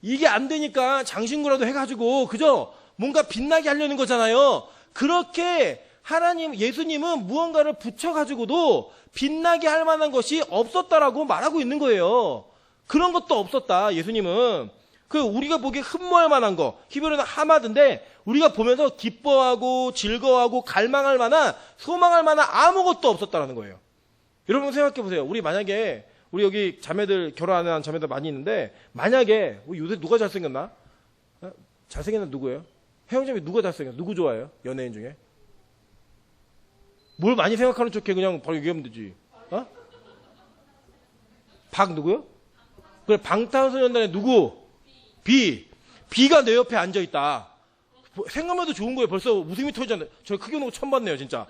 이게 안 되니까 장신구라도 해가지고 그죠? 뭔가 빛나게 하려는 거잖아요. 그렇게 하나님, 예수님은 무언가를 붙여가지고도 빛나게 할 만한 것이 없었다라고 말하고 있는 거예요. 그런 것도 없었다, 예수님은. 우리가 보기에 흠모할 만한 거, 히브리어는 하마드인데, 우리가 보면서 기뻐하고 즐거워하고 갈망할 만한, 소망할 만한 아무것도 없었다라는 거예요. 여러분 생각해 보세요. 우리 여기 자매들, 결혼하는 자매들 많이 있는데, 만약에, 요새 누가 잘생겼나? 잘생겼나 누구예요? 혜영자매 누가 잘생겼나? 누구 좋아해요? 연예인 중에? 뭘 많이 생각하는 척해 그냥 바로 얘기하면 되지. 어? 박 누구요? 그래, 방탄소년단의 누구? 비가 내 옆에 앉아있다. 생각만 해도 좋은 거예요. 벌써 웃음이 터지잖아요. 저 크게 놓고 처음 봤네요, 진짜.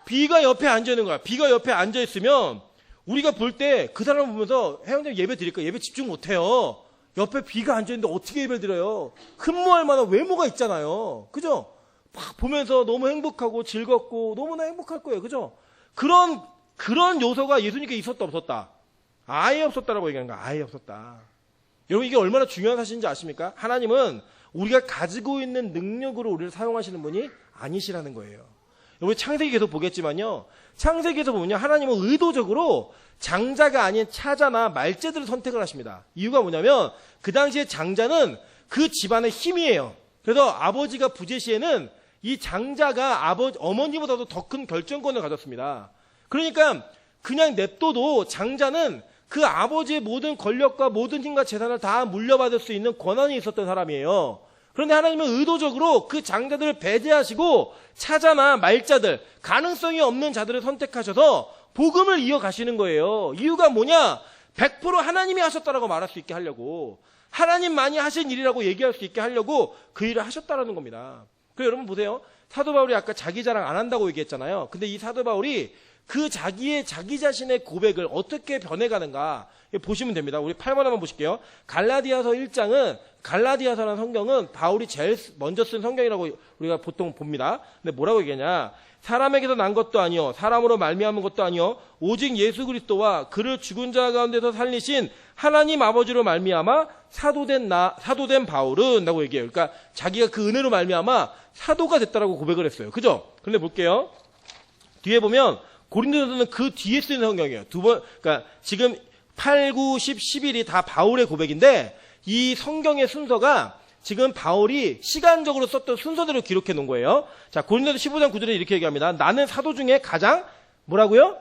비가 옆에 앉아있는 거야. 비가 옆에 앉아있으면 우리가 볼 때 그 사람을 보면서 혜영님 예배 드릴 거야. 예배 집중 못해요. 옆에 비가 앉아있는데 어떻게 예배를 드려요? 흠모할 만한 외모가 있잖아요. 그죠? 막 보면서 너무 행복하고 즐겁고 너무나 행복할 거예요. 그죠? 그런 요소가 예수님께 있었다 없었다? 아예 없었다라고 얘기하는 거야. 아예 없었다. 여러분 이게 얼마나 중요한 사실인지 아십니까? 하나님은 우리가 가지고 있는 능력으로 우리를 사용하시는 분이 아니시라는 거예요. 여러분 창세기 계속 보겠지만요. 창세기에서 보면요. 하나님은 의도적으로 장자가 아닌 차자나 말제들을 선택을 하십니다. 이유가 뭐냐면 그 당시에 장자는 그 집안의 힘이에요. 그래서 아버지가 부재 시에는 이 장자가 어머니보다도 더 큰 결정권을 가졌습니다. 그러니까 그냥 냅둬도 장자는 그 아버지의 모든 권력과 모든 힘과 재산을 다 물려받을 수 있는 권한이 있었던 사람이에요. 그런데 하나님은 의도적으로 그 장자들을 배제하시고 차자나 말자들, 가능성이 없는 자들을 선택하셔서 복음을 이어가시는 거예요. 이유가 뭐냐? 100% 하나님이 하셨다라고 말할 수 있게 하려고, 하나님만이 하신 일이라고 얘기할 수 있게 하려고 그 일을 하셨다라는 겁니다. 그래서 여러분 보세요. 사도 바울이 아까 자기 자랑 안 한다고 얘기했잖아요. 근데 이 사도 바울이 자기 자신의 고백을 어떻게 변해가는가 보시면 됩니다. 우리 8번 한번 보실게요. 갈라디아서 1장은, 갈라디아서라는 성경은 바울이 제일 먼저 쓴 성경이라고 우리가 보통 봅니다. 근데 뭐라고 얘기하냐? 사람에게서 난 것도 아니요 사람으로 말미암은 것도 아니요 오직 예수 그리스도와 그를 죽은 자 가운데서 살리신 하나님 아버지로 말미암아 사도된 바울은 라고 얘기해요. 그러니까 자기가 그 은혜로 말미암아 사도가 됐다라고 고백을 했어요. 그죠? 근데 볼게요. 뒤에 보면 고린도서는 그 뒤에 쓰는 성경이에요. 그러니까 지금 8, 9, 10, 11이 다 바울의 고백인데 이 성경의 순서가 지금 바울이 시간적으로 썼던 순서대로 기록해 놓은 거예요. 자, 고린도서 15장 9절에 이렇게 얘기합니다. 나는 사도 중에 가장 뭐라고요?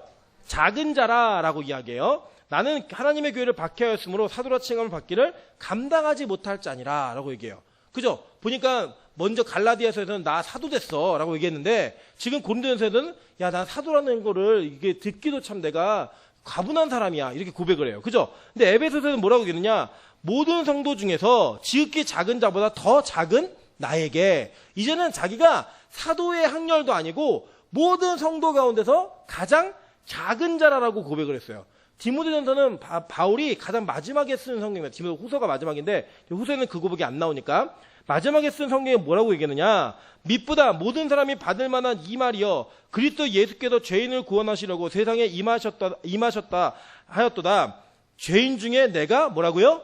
작은 자라라고 이야기해요. 나는 하나님의 교회를 박해하였으므로 사도라 칭함을 받기를 감당하지 못할 자니라 라고 얘기해요. 그죠? 보니까 먼저 갈라디아서에서는 나 사도 됐어 라고 얘기했는데 지금 고린도전서에서는 야, 나 사도라는 거를 이게 듣기도 참 내가 과분한 사람이야 이렇게 고백을 해요. 그죠? 근데 에베소서는 뭐라고 얘기했느냐? 모든 성도 중에서 지극히 작은 자보다 더 작은 나에게 이제는 자기가 사도의 학렬도 아니고 모든 성도 가운데서 가장 작은 자라라고 고백을 했어요. 디모데전서는 바울이 가장 마지막에 쓴 성경입니다. 디모데 후서가 마지막인데 후서에는 그 고백이 안 나오니까 마지막에 쓴 성경에 뭐라고 얘기했느냐? 밑보다 모든 사람이 받을 만한 이 말이여 그리스도 예수께서 죄인을 구원하시려고 세상에 임하셨다 하였도다. 죄인 중에 내가 뭐라고요?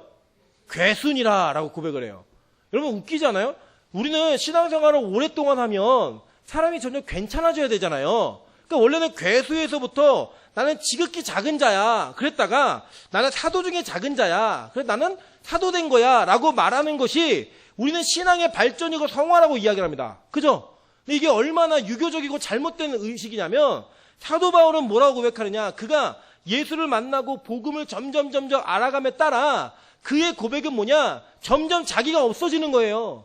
괴순이라 라고 고백을 해요. 여러분 웃기잖아요? 우리는 신앙생활을 오랫동안 하면 사람이 점점 괜찮아져야 되잖아요. 그러니까 원래는 괴수에서부터 나는 지극히 작은 자야 그랬다가 나는 사도 중에 작은 자야 그래서 나는 사도 된 거야 라고 말하는 것이 우리는 신앙의 발전이고 성화라고 이야기를 합니다. 그죠? 근데 이게 얼마나 유교적이고 잘못된 의식이냐면 사도 바울은 뭐라고 고백하느냐? 그가 예수를 만나고 복음을 점점 알아감에 따라 그의 고백은 뭐냐? 점점 자기가 없어지는 거예요.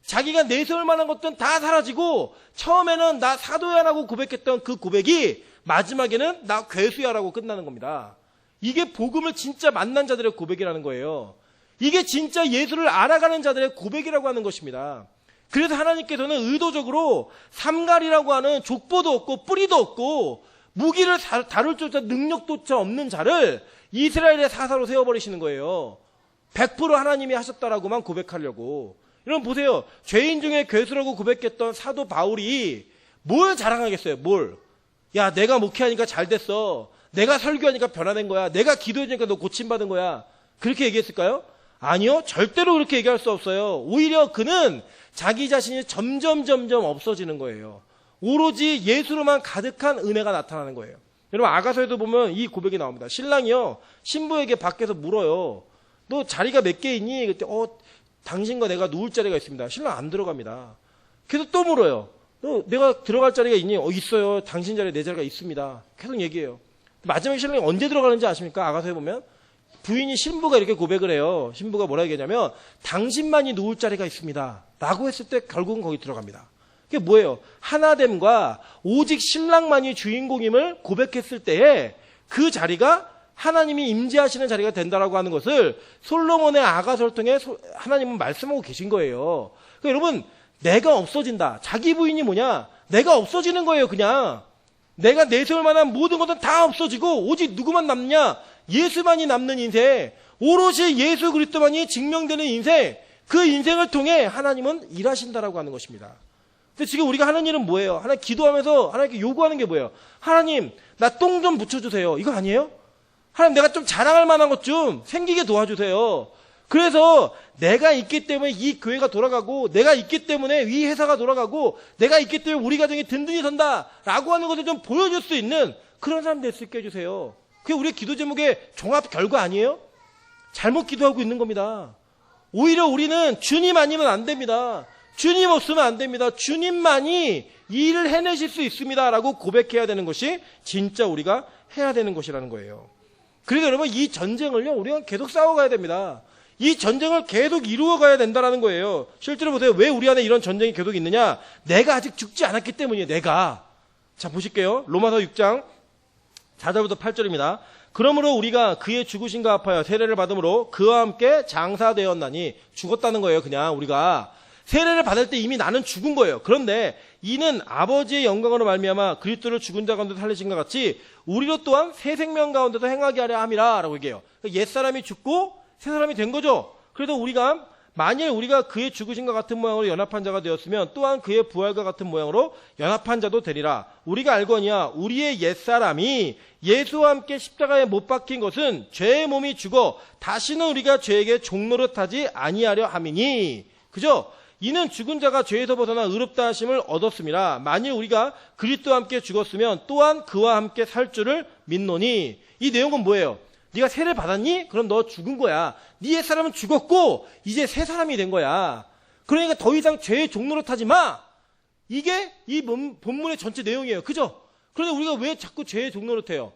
자기가 내세울 만한 것들은 다 사라지고 처음에는 나 사도야라고 고백했던 그 고백이 마지막에는 나 괴수야라고 끝나는 겁니다. 이게 복음을 진짜 만난 자들의 고백이라는 거예요. 이게 진짜 예수를 알아가는 자들의 고백이라고 하는 것입니다. 그래서 하나님께서는 의도적으로 삼갈이라고 하는 족보도 없고 뿌리도 없고 무기를 다룰 조차 능력조차 없는 자를 이스라엘의 사사로 세워버리시는 거예요. 100% 하나님이 하셨다라고만 고백하려고. 여러분 보세요. 죄인 중에 괴수라고 고백했던 사도 바울이 뭘 자랑하겠어요? 뭘? 야, 내가 목회하니까 잘 됐어. 내가 설교하니까 변화된 거야. 내가 기도해주니까 너 고침받은 거야. 그렇게 얘기했을까요? 아니요. 절대로 그렇게 얘기할 수 없어요. 오히려 그는 자기 자신이 점점 없어지는 거예요. 오로지 예수로만 가득한 은혜가 나타나는 거예요. 여러분 아가서에도 보면 이 고백이 나옵니다. 신랑이요. 신부에게 밖에서 물어요. 너 자리가 몇 개 있니? 그때 당신과 내가 누울 자리가 있습니다. 신랑 안 들어갑니다. 계속 또 물어요. 너 내가 들어갈 자리가 있니? 있어요. 당신 자리에 내 자리가 있습니다. 계속 얘기해요. 마지막에 신랑이 언제 들어가는지 아십니까? 아가서에 보면 부인이 신부가 이렇게 고백을 해요. 신부가 뭐라 얘기하냐면 당신만이 누울 자리가 있습니다. 라고 했을 때 결국은 거기 들어갑니다. 그게 뭐예요? 하나됨과 오직 신랑만이 주인공임을 고백했을 때에 그 자리가 하나님이 임재하시는 자리가 된다라고 하는 것을 솔로몬의 아가서를 통해 하나님은 말씀하고 계신 거예요. 그러니까 여러분 내가 없어진다. 자기 부인이 뭐냐? 내가 없어지는 거예요. 그냥 내가 내세울 만한 모든 것은 다 없어지고 오직 누구만 남냐? 예수만이 남는 인생, 오롯이 예수 그리스도만이 증명되는 인생, 그 인생을 통해 하나님은 일하신다라고 하는 것입니다. 근데 지금 우리가 하는 일은 뭐예요? 하나님 기도하면서 하나님께 요구하는 게 뭐예요? 하나님 나 똥 좀 붙여주세요. 이거 아니에요? 하나님 내가 좀 자랑할 만한 것 좀 생기게 도와주세요. 그래서 내가 있기 때문에 이 교회가 돌아가고 내가 있기 때문에 이 회사가 돌아가고 내가 있기 때문에 우리 가정이 든든히 선다라고 하는 것을 좀 보여줄 수 있는 그런 사람 될 수 있게 해주세요. 그게 우리 기도 제목의 종합 결과 아니에요? 잘못 기도하고 있는 겁니다. 오히려 우리는 주님 아니면 안 됩니다. 주님 없으면 안 됩니다. 주님만이 이 일을 해내실 수 있습니다. 라고 고백해야 되는 것이 진짜 우리가 해야 되는 것이라는 거예요. 그래서 여러분 이 전쟁을요 우리가 계속 싸워가야 됩니다. 이 전쟁을 계속 이루어가야 된다는 거예요. 실제로 보세요. 왜 우리 안에 이런 전쟁이 계속 있느냐? 내가 아직 죽지 않았기 때문이에요. 내가. 자 보실게요. 로마서 6장 4절부터 8절입니다. 그러므로 우리가 그의 죽으심과 아파요 세례를 받음으로 그와 함께 장사되었나니 죽었다는 거예요. 그냥 우리가 세례를 받을 때 이미 나는 죽은 거예요. 그런데 이는 아버지의 영광으로 말미암아 그리스도를 죽은 자 가운데 살리신 것 같이 우리로 또한 새 생명 가운데서 행하게 하려 함이라 라고 얘기해요. 옛사람이 죽고 새 사람이 된 거죠. 그래서 우리가 만일 우리가 그의 죽으심과 같은 모양으로 연합한 자가 되었으면 또한 그의 부활과 같은 모양으로 연합한 자도 되리라. 우리가 알거니와 우리의 옛사람이 예수와 함께 십자가에 못 박힌 것은 죄의 몸이 죽어 다시는 우리가 죄에게 종노릇하지 아니하려 함이니. 그죠? 이는 죽은 자가 죄에서 벗어나 의롭다 하심을 얻었습니다. 만일 우리가 그리스도와 함께 죽었으면 또한 그와 함께 살 줄을 믿노니. 이 내용은 뭐예요? 네가 세례 받았니? 그럼 너 죽은 거야. 네 옛사람은 죽었고 이제 새 사람이 된 거야. 그러니까 더 이상 죄의 종노릇하지 마. 이게 이 본문의 전체 내용이에요. 그죠? 그런데 우리가 왜 자꾸 죄의 종노릇해요?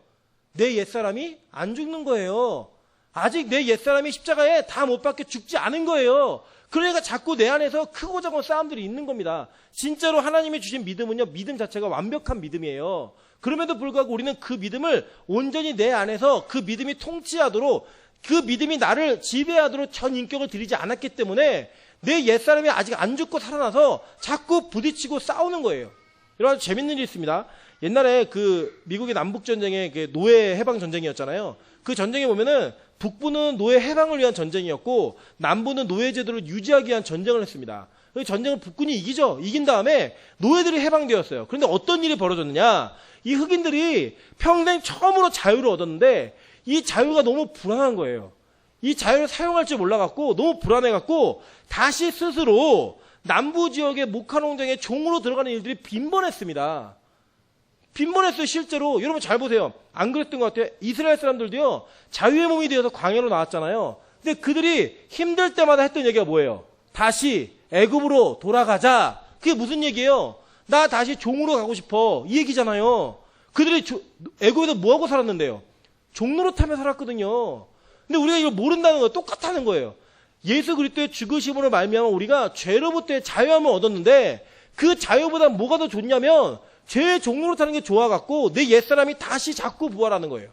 내 옛사람이 안 죽는 거예요. 아직 내 옛사람이 십자가에 다 못 박혀 죽지 않은 거예요. 그러니까 자꾸 내 안에서 크고 작은 싸움들이 있는 겁니다. 진짜로 하나님이 주신 믿음은요, 믿음 자체가 완벽한 믿음이에요. 그럼에도 불구하고 우리는 그 믿음을 온전히 내 안에서 그 믿음이 통치하도록, 그 믿음이 나를 지배하도록 전 인격을 들이지 않았기 때문에 내 옛사람이 아직 안 죽고 살아나서 자꾸 부딪히고 싸우는 거예요. 여러분, 재밌는 일이 있습니다. 옛날에 그 미국의 남북전쟁의 그 노예 해방 전쟁이었잖아요. 그 전쟁에 보면은 북부는 노예 해방을 위한 전쟁이었고 남부는 노예 제도를 유지하기 위한 전쟁을 했습니다. 그 전쟁을 북군이 이기죠. 이긴 다음에 노예들이 해방되었어요. 그런데 어떤 일이 벌어졌느냐? 이 흑인들이 평생 처음으로 자유를 얻었는데 이 자유가 너무 불안한 거예요. 이 자유를 사용할 줄 몰라갖고 너무 불안해갖고 다시 스스로 남부 지역의 목화 농장에 종으로 들어가는 일들이 빈번했습니다. 빈번했어요, 실제로. 여러분 잘 보세요. 안 그랬던 것 같아요. 이스라엘 사람들도요, 자유의 몸이 되어서 광야로 나왔잖아요. 근데 그들이 힘들 때마다 했던 얘기가 뭐예요? 다시 애굽으로 돌아가자. 그게 무슨 얘기예요? 나 다시 종으로 가고 싶어. 이 얘기잖아요. 그들이 애굽에서 뭐하고 살았는데요? 종노릇하며 살았거든요. 근데 우리가 이걸 모른다는 거 똑같다는 거예요. 예수 그리스도의 죽으심으로 말미암아 우리가 죄로부터의 자유함을 얻었는데 그 자유보다 뭐가 더 좋냐면 죄의 종노릇하는 게 좋아갖고 내 옛사람이 다시 자꾸 부활하는 거예요.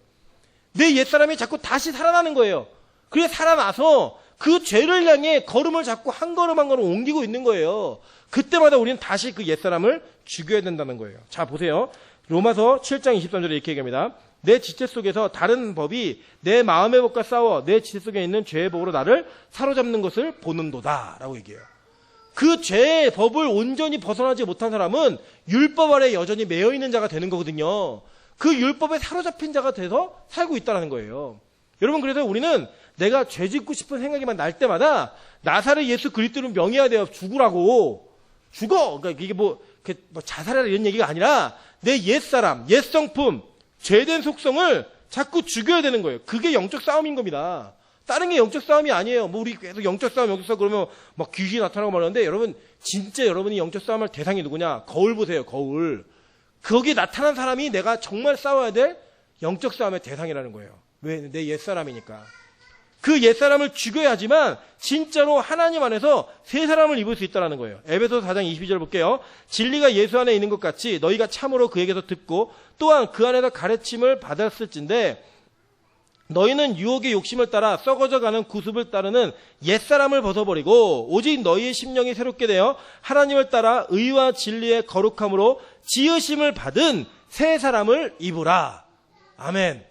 내 옛사람이 자꾸 다시 살아나는 거예요. 그래 살아나서 그 죄를 향해 걸음을 자꾸 한 걸음 한 걸음 옮기고 있는 거예요. 그때마다 우리는 다시 그 옛사람을 죽여야 된다는 거예요. 자 보세요. 로마서 7장 23절에 이렇게 얘기합니다. 내 지체 속에서 다른 법이 내 마음의 법과 싸워 내 지체 속에 있는 죄의 법으로 나를 사로잡는 것을 보는도다 라고 얘기해요. 그 죄의 법을 온전히 벗어나지 못한 사람은 율법 아래 여전히 매여 있는 자가 되는 거거든요. 그 율법에 사로잡힌 자가 돼서 살고 있다는 거예요. 여러분, 그래서 우리는 내가 죄 짓고 싶은 생각이만 날 때마다 나사렛 예수 그리스도를 명해야 돼요. 죽으라고. 죽어. 그러니까 이게 뭐 자살해라 이런 얘기가 아니라 내 옛사람, 옛성품, 죄된 속성을 자꾸 죽여야 되는 거예요. 그게 영적 싸움인 겁니다. 다른 게 영적 싸움이 아니에요. 뭐 우리 계속 영적 싸움 그러면 막 귀신이 나타나고 말하는데 여러분, 진짜 여러분이 영적 싸움할 대상이 누구냐? 거울 보세요, 거울. 거기 나타난 사람이 내가 정말 싸워야 될 영적 싸움의 대상이라는 거예요. 왜? 내 옛사람이니까. 그 옛사람을 죽여야지만 진짜로 하나님 안에서 새 사람을 입을 수 있다는 거예요. 에베소서 4장 22절 볼게요. 진리가 예수 안에 있는 것 같이 너희가 참으로 그에게서 듣고 또한 그 안에서 가르침을 받았을진데 너희는 유혹의 욕심을 따라 썩어져가는 구습을 따르는 옛사람을 벗어버리고 오직 너희의 심령이 새롭게 되어 하나님을 따라 의와 진리의 거룩함으로 지으심을 받은 새 사람을 입으라. 아멘.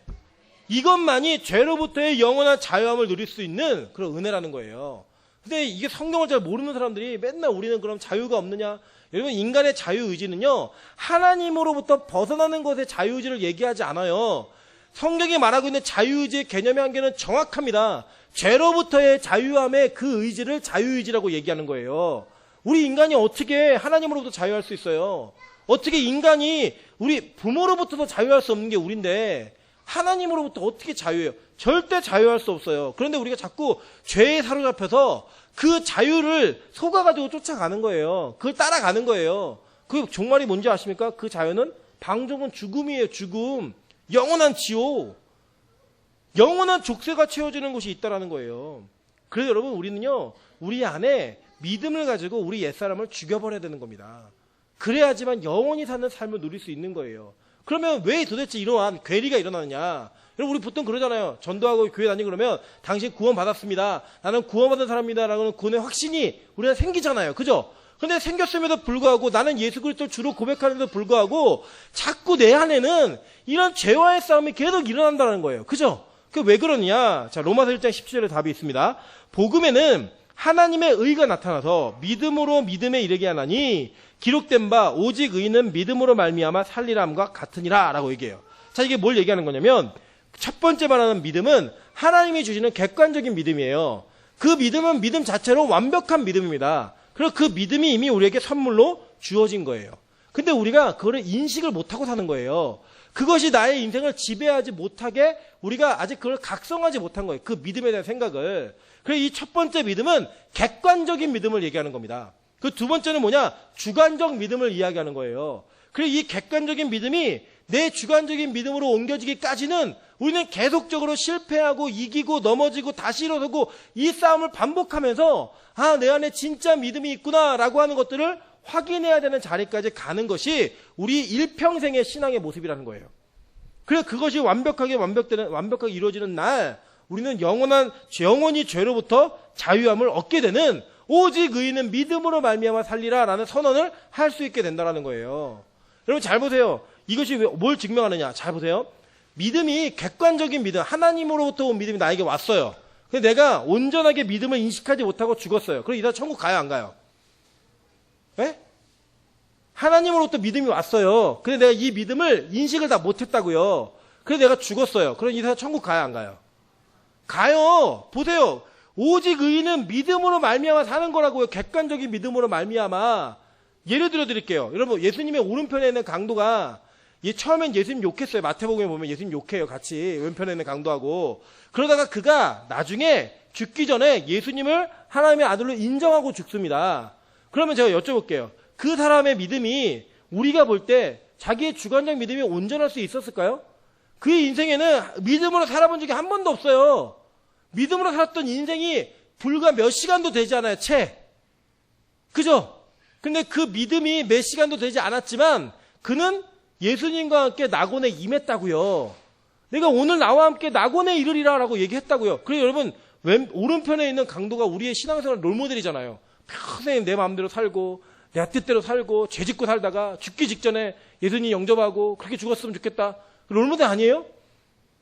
이것만이 죄로부터의 영원한 자유함을 누릴 수 있는 그런 은혜라는 거예요. 근데 이게 성경을 잘 모르는 사람들이 맨날 우리는 그럼 자유가 없느냐? 여러분, 인간의 자유의지는요, 하나님으로부터 벗어나는 것의 자유의지를 얘기하지 않아요. 성경이 말하고 있는 자유의지의 개념의 한계는 정확합니다. 죄로부터의 자유함의 그 의지를 자유의지라고 얘기하는 거예요. 우리 인간이 어떻게 하나님으로부터 자유할 수 있어요? 어떻게 인간이 우리 부모로부터도 자유할 수 없는 게 우린데 하나님으로부터 어떻게 자유해요? 절대 자유할 수 없어요. 그런데 우리가 자꾸 죄에 사로잡혀서 그 자유를 속아가지고 쫓아가는 거예요. 그걸 따라가는 거예요. 그 종말이 뭔지 아십니까? 그 자유는 방종은 죽음이에요. 죽음. 영원한 지옥. 영원한 족쇄가 채워지는 곳이 있다라는 거예요. 그래서 여러분, 우리는요, 우리 안에 믿음을 가지고 우리 옛사람을 죽여버려야 되는 겁니다. 그래야지만 영원히 사는 삶을 누릴 수 있는 거예요. 그러면 왜 도대체 이러한 괴리가 일어나느냐? 여러분, 우리 보통 그러잖아요. 전도하고 교회 다니고 그러면 당신 구원 받았습니다. 나는 구원받은 사람입니다. 라는 구원의 확신이 우리가 생기잖아요. 그죠? 근데 생겼음에도 불구하고 나는 예수 그리스도를 주로 고백하는데도 불구하고 자꾸 내 안에는 이런 죄와의 싸움이 계속 일어난다는 거예요. 그죠? 그 왜 그러느냐? 자, 로마서 1장 17절에 답이 있습니다. 복음에는 하나님의 의가 나타나서 믿음으로 믿음에 이르게 하나니 기록된 바 오직 의는 믿음으로 말미암아 살리람과 같으니라 라고 얘기해요. 자, 이게 뭘 얘기하는 거냐면 첫 번째 말하는 믿음은 하나님이 주시는 객관적인 믿음이에요. 그 믿음은 믿음 자체로 완벽한 믿음입니다. 그리고 그 믿음이 이미 우리에게 선물로 주어진 거예요. 근데 우리가 그거를 인식을 못하고 사는 거예요. 그것이 나의 인생을 지배하지 못하게 우리가 아직 그걸 각성하지 못한 거예요. 그 믿음에 대한 생각을. 그래서 이 첫 번째 믿음은 객관적인 믿음을 얘기하는 겁니다. 그 두 번째는 뭐냐? 주관적 믿음을 이야기하는 거예요. 그리고 이 객관적인 믿음이 내 주관적인 믿음으로 옮겨지기까지는 우리는 계속적으로 실패하고 이기고 넘어지고 다시 일어서고 이 싸움을 반복하면서 아, 내 안에 진짜 믿음이 있구나라고 하는 것들을 확인해야 되는 자리까지 가는 것이 우리 일평생의 신앙의 모습이라는 거예요. 그래서 그것이 완벽하게 이루어지는 날 우리는 영원히 죄로부터 자유함을 얻게 되는 오직 의인은 믿음으로 말미암아 살리라라는 선언을 할 수 있게 된다는 거예요. 여러분 잘 보세요. 이것이 뭘 증명하느냐. 잘 보세요. 믿음이 객관적인 믿음, 하나님으로부터 온 믿음이 나에게 왔어요. 근데 내가 온전하게 믿음을 인식하지 못하고 죽었어요. 그럼 이 사람 천국 가요, 안 가요? 네? 하나님으로부터 믿음이 왔어요. 근데 내가 이 믿음을 인식을 다 못했다고요. 그래서 내가 죽었어요. 그럼 이 사람 천국 가요, 안 가요? 가요. 보세요. 오직 의인은 믿음으로 말미암아 사는 거라고요. 객관적인 믿음으로 말미암아. 예를 들어 드릴게요. 여러분 예수님의 오른편에 있는 강도가 처음엔 예수님 욕했어요. 마태복음에 보면 예수님 욕해요. 같이 왼편에 있는 강도하고. 그러다가 그가 나중에 죽기 전에 예수님을 하나님의 아들로 인정하고 죽습니다. 그러면 제가 여쭤볼게요. 그 사람의 믿음이 우리가 볼 때 자기의 주관적 믿음이 온전할 수 있었을까요? 그의 인생에는 믿음으로 살아본 적이 한 번도 없어요. 믿음으로 살았던 인생이 불과 몇 시간도 되지 않아요. 채. 그죠? 근데 그 믿음이 몇 시간도 되지 않았지만 그는 예수님과 함께 낙원에 임했다고요. 내가 오늘 나와 함께 낙원에 이르리라 라고 얘기했다고요. 그래서 여러분 오른편에 있는 강도가 우리의 신앙생활 롤모델이잖아요. 평생 내 마음대로 살고 내 뜻대로 살고 죄 짓고 살다가 죽기 직전에 예수님 영접하고 그렇게 죽었으면 좋겠다. 롤모델 아니에요?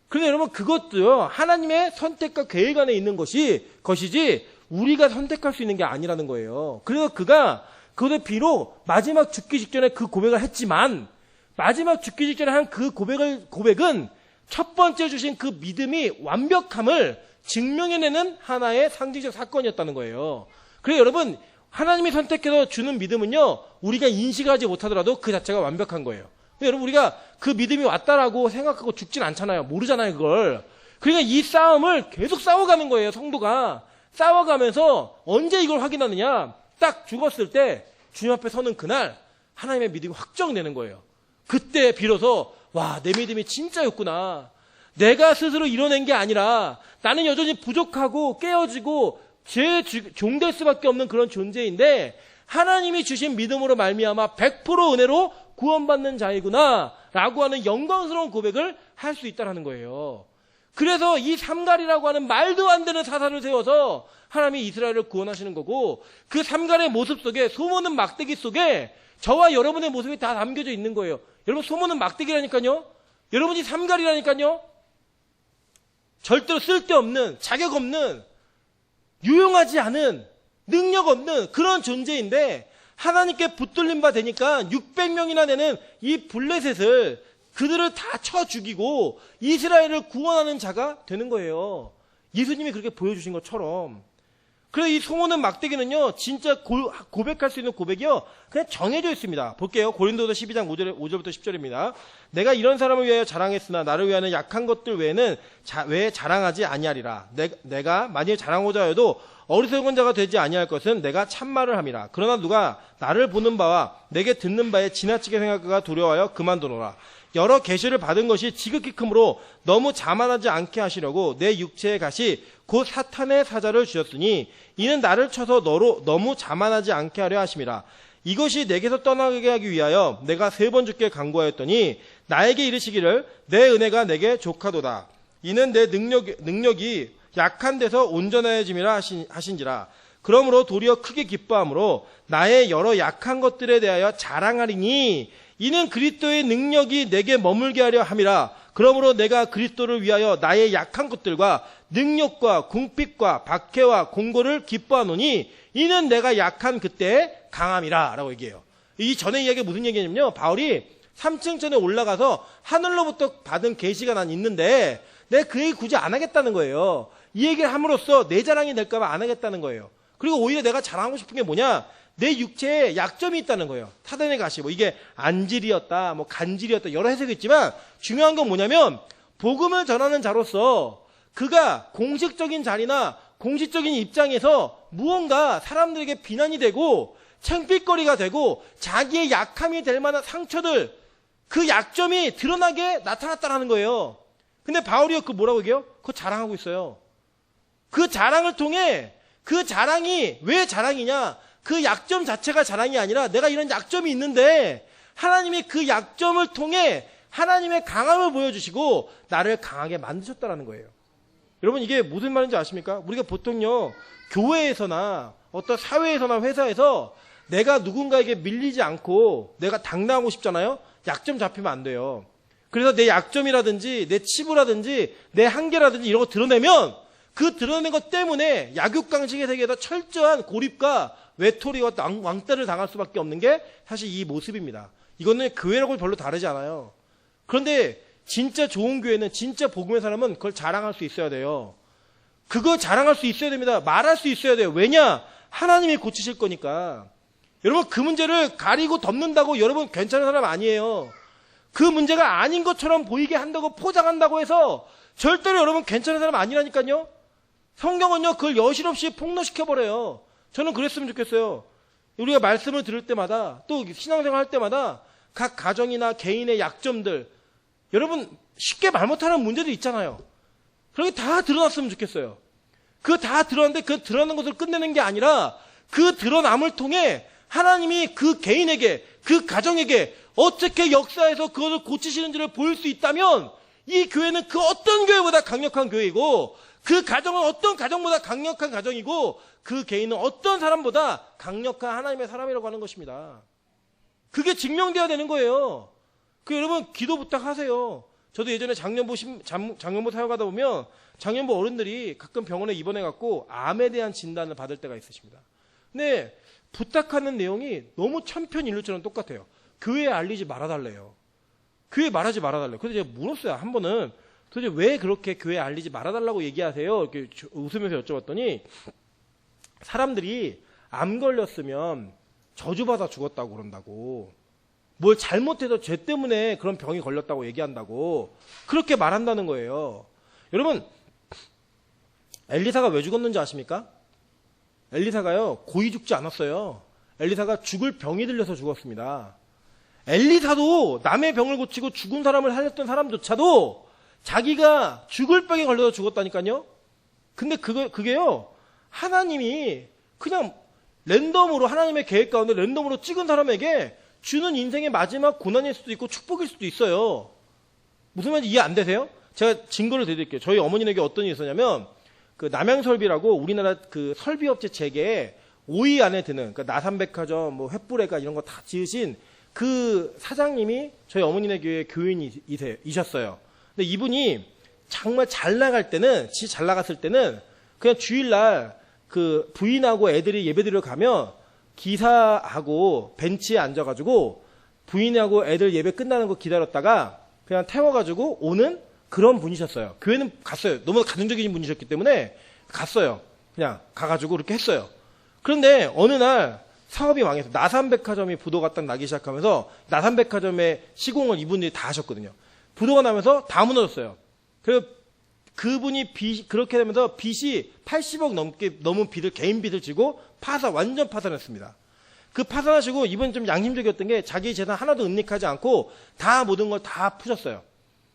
그런데 여러분 그것도요. 하나님의 선택과 계획 안에 있는 것이지 우리가 선택할 수 있는 게 아니라는 거예요. 그래서 그가 그것을 비록 마지막 죽기 직전에 그 고백을 했지만 마지막 죽기 직전에 한 그 고백은 첫 번째 주신 그 믿음이 완벽함을 증명해내는 하나의 상징적 사건이었다는 거예요. 그래서 여러분 하나님이 선택해서 주는 믿음은요. 우리가 인식하지 못하더라도 그 자체가 완벽한 거예요. 여러분 우리가 그 믿음이 왔다라고 생각하고 죽진 않잖아요. 모르잖아요 그걸. 그러니까 이 싸움을 계속 싸워가는 거예요. 성도가. 싸워가면서 언제 이걸 확인하느냐. 딱 죽었을 때 주님 앞에 서는 그날 하나님의 믿음이 확정되는 거예요. 그때 비로소 와, 내 믿음이 진짜였구나. 내가 스스로 이뤄낸 게 아니라 나는 여전히 부족하고 깨어지고 죄의 종될 수밖에 없는 그런 존재인데 하나님이 주신 믿음으로 말미암아 100% 은혜로 구원받는 자이구나 라고 하는 영광스러운 고백을 할 수 있다는 거예요. 그래서 이 삼갈이라고 하는 말도 안 되는 사사를 세워서 하나님이 이스라엘을 구원하시는 거고 그 삼갈의 모습 속에 소모는 막대기 속에 저와 여러분의 모습이 다 담겨져 있는 거예요. 여러분 소모는 막대기라니까요. 여러분이 삼갈이라니까요. 절대로 쓸데없는 자격 없는 유용하지 않은 능력 없는 그런 존재인데 하나님께 붙들림 바 되니까 600명이나 되는 이 블레셋을 그들을 다 쳐 죽이고 이스라엘을 구원하는 자가 되는 거예요. 예수님이 그렇게 보여주신 것처럼. 그래서 이 소모는 막대기는요, 진짜 고백할 수 있는 고백이요, 그냥 정해져 있습니다. 볼게요. 고린도서 12장 5절부터 10절입니다. 내가 이런 사람을 위하여 자랑했으나 나를 위하여는 약한 것들 외에는 왜 자랑하지 아니하리라. 내가 만일 자랑하고자 해도 어리석은 자가 되지 아니할 것은 내가 참말을 함이라. 그러나 누가 나를 보는 바와 내게 듣는 바에 지나치게 생각하가 두려워하여 그만두노라. 여러 계시를 받은 것이 지극히 크므로 너무 자만하지 않게 하시려고 내 육체의 가시 곧 사탄의 사자를 주셨으니 이는 나를 쳐서 너무 자만하지 않게 하려 하심이라. 이것이 내게서 떠나게 하기 위하여 내가 3번 주께 간구하였더니 나에게 이르시기를 내 은혜가 내게 족하도다. 이는 내 능력이 약한 데서 온전해짐이라 하신지라. 그러므로 도리어 크게 기뻐함으로 나의 여러 약한 것들에 대하여 자랑하리니 이는 그리스도의 능력이 내게 머물게 하려 함이라. 그러므로 내가 그리스도를 위하여 나의 약한 것들과 능력과 궁핍과 박해와 공고를 기뻐하노니 이는 내가 약한 그때의 강함이라 라고 얘기해요. 이 전에 이야기가 무슨 얘기냐면요, 바울이 3층천에 올라가서 하늘로부터 받은 계시가 난 있는데 내가 그 얘기 굳이 안 하겠다는 거예요. 이 얘기를 함으로써 내 자랑이 될까 봐 안 하겠다는 거예요. 그리고 오히려 내가 자랑하고 싶은 게 뭐냐, 내 육체에 약점이 있다는 거예요. 사단의 가시, 이게 안질이었다, 간질이었다, 여러 해석이 있지만 중요한 건 뭐냐면 복음을 전하는 자로서 그가 공식적인 자리나 공식적인 입장에서 무언가 사람들에게 비난이 되고 창피거리가 되고 자기의 약함이 될 만한 상처들, 그 약점이 드러나게 나타났다라는 거예요. 근데 바울이요, 그 뭐라고 얘기해요? 그거 자랑하고 있어요. 그 자랑을 통해, 그 자랑이 왜 자랑이냐? 그 약점 자체가 자랑이 아니라 내가 이런 약점이 있는데 하나님이 그 약점을 통해 하나님의 강함을 보여주시고 나를 강하게 만드셨다라는 거예요. 여러분, 이게 무슨 말인지 아십니까? 우리가 보통요, 교회에서나 어떤 사회에서나 회사에서 내가 누군가에게 밀리지 않고 내가 당당하고 싶잖아요. 약점 잡히면 안 돼요. 그래서 내 약점이라든지 내 치부라든지 내 한계라든지 이런 거 드러내면 그 드러낸 것 때문에 약육강식의 세계에서 철저한 고립과 외톨이와 왕따를 당할 수밖에 없는 게 사실 이 모습입니다. 이거는 교회라고 별로 다르지 않아요. 그런데 진짜 좋은 교회는, 진짜 복음의 사람은 그걸 자랑할 수 있어야 돼요. 그거 자랑할 수 있어야 됩니다. 말할 수 있어야 돼요. 왜냐? 하나님이 고치실 거니까. 여러분, 그 문제를 가리고 덮는다고 여러분 괜찮은 사람 아니에요. 그 문제가 아닌 것처럼 보이게 한다고 포장한다고 해서 절대로 여러분 괜찮은 사람 아니라니까요. 성경은요, 그걸 여실없이 폭로시켜버려요. 저는 그랬으면 좋겠어요. 우리가 말씀을 들을 때마다 또 신앙생활 할 때마다 각 가정이나 개인의 약점들, 여러분 쉽게 말 못하는 문제도 있잖아요. 그렇게 다 드러났으면 좋겠어요. 그 다 드러났는데 그 드러나는 것을 끝내는 게 아니라 그 드러남을 통해 하나님이 그 개인에게, 그 가정에게 어떻게 역사에서 그것을 고치시는지를 보일 수 있다면 이 교회는 그 어떤 교회보다 강력한 교회이고 그 가정은 어떤 가정보다 강력한 가정이고 그 개인은 어떤 사람보다 강력한 하나님의 사람이라고 하는 것입니다. 그게 증명되어야 되는 거예요. 여러분 기도 부탁하세요. 저도 예전에 장년부 사역하다 보면 장년부 어른들이 가끔 병원에 입원해갖고 암에 대한 진단을 받을 때가 있으십니다. 근데 부탁하는 내용이 너무 천편일률처럼 똑같아요. 교회에 알리지 말아달래요. 교회에 말하지 말아달래요. 그래서 제가 물었어요. 한 번은 도대체 왜 그렇게 교회에 알리지 말아달라고 얘기하세요? 이렇게 웃으면서 여쭤봤더니 사람들이 암 걸렸으면 저주받아 죽었다고 그런다고, 뭘 잘못해서 죄 때문에 그런 병이 걸렸다고 얘기한다고 그렇게 말한다는 거예요. 여러분, 엘리사가 왜 죽었는지 아십니까? 엘리사가요, 고이 죽지 않았어요. 엘리사가 죽을 병이 들려서 죽었습니다. 엘리사도 남의 병을 고치고 죽은 사람을 살렸던 사람조차도 자기가 죽을 병에 걸려서 죽었다니까요. 근데 그게요, 하나님이 그냥 랜덤으로, 하나님의 계획 가운데 랜덤으로 찍은 사람에게 주는 인생의 마지막 고난일 수도 있고 축복일 수도 있어요. 무슨 말인지 이해 안 되세요? 제가 증거를 드릴게요. 저희 어머니에게 어떤 일이 있었냐면, 그 남양설비라고 우리나라 그 설비업체 재계에 5위 안에 드는, 그러니까 나삼백화점, 뭐 횃불회가 이런 거 다 지으신 그 사장님이 저희 어머니네 교회 교인이셨어요. 근데 이분이 정말 잘 나갈 때는, 진짜 잘 나갔을 때는 그냥 주일날 그 부인하고 애들이 예배드리러 가면 기사하고 벤치에 앉아가지고 부인하고 애들 예배 끝나는 거 기다렸다가 그냥 태워가지고 오는 그런 분이셨어요. 교회는 갔어요. 너무 가정적인 분이셨기 때문에 갔어요. 그냥 가가지고 그렇게 했어요. 그런데 어느 날 사업이 망해서 나삼백화점이 부도가 딱 나기 시작하면서 나삼백화점의 시공을 이분들이 다 하셨거든요. 부도가 나면서 다 무너졌어요. 그리고 그분이 그렇게 되면서 빚이 80억 넘은 빚을, 개인 빚을 지고 완전 파산했습니다. 그 파산하시고 이분 좀 양심적이었던 게 자기 재산 하나도 은닉하지 않고 다 모든 걸 다 푸셨어요.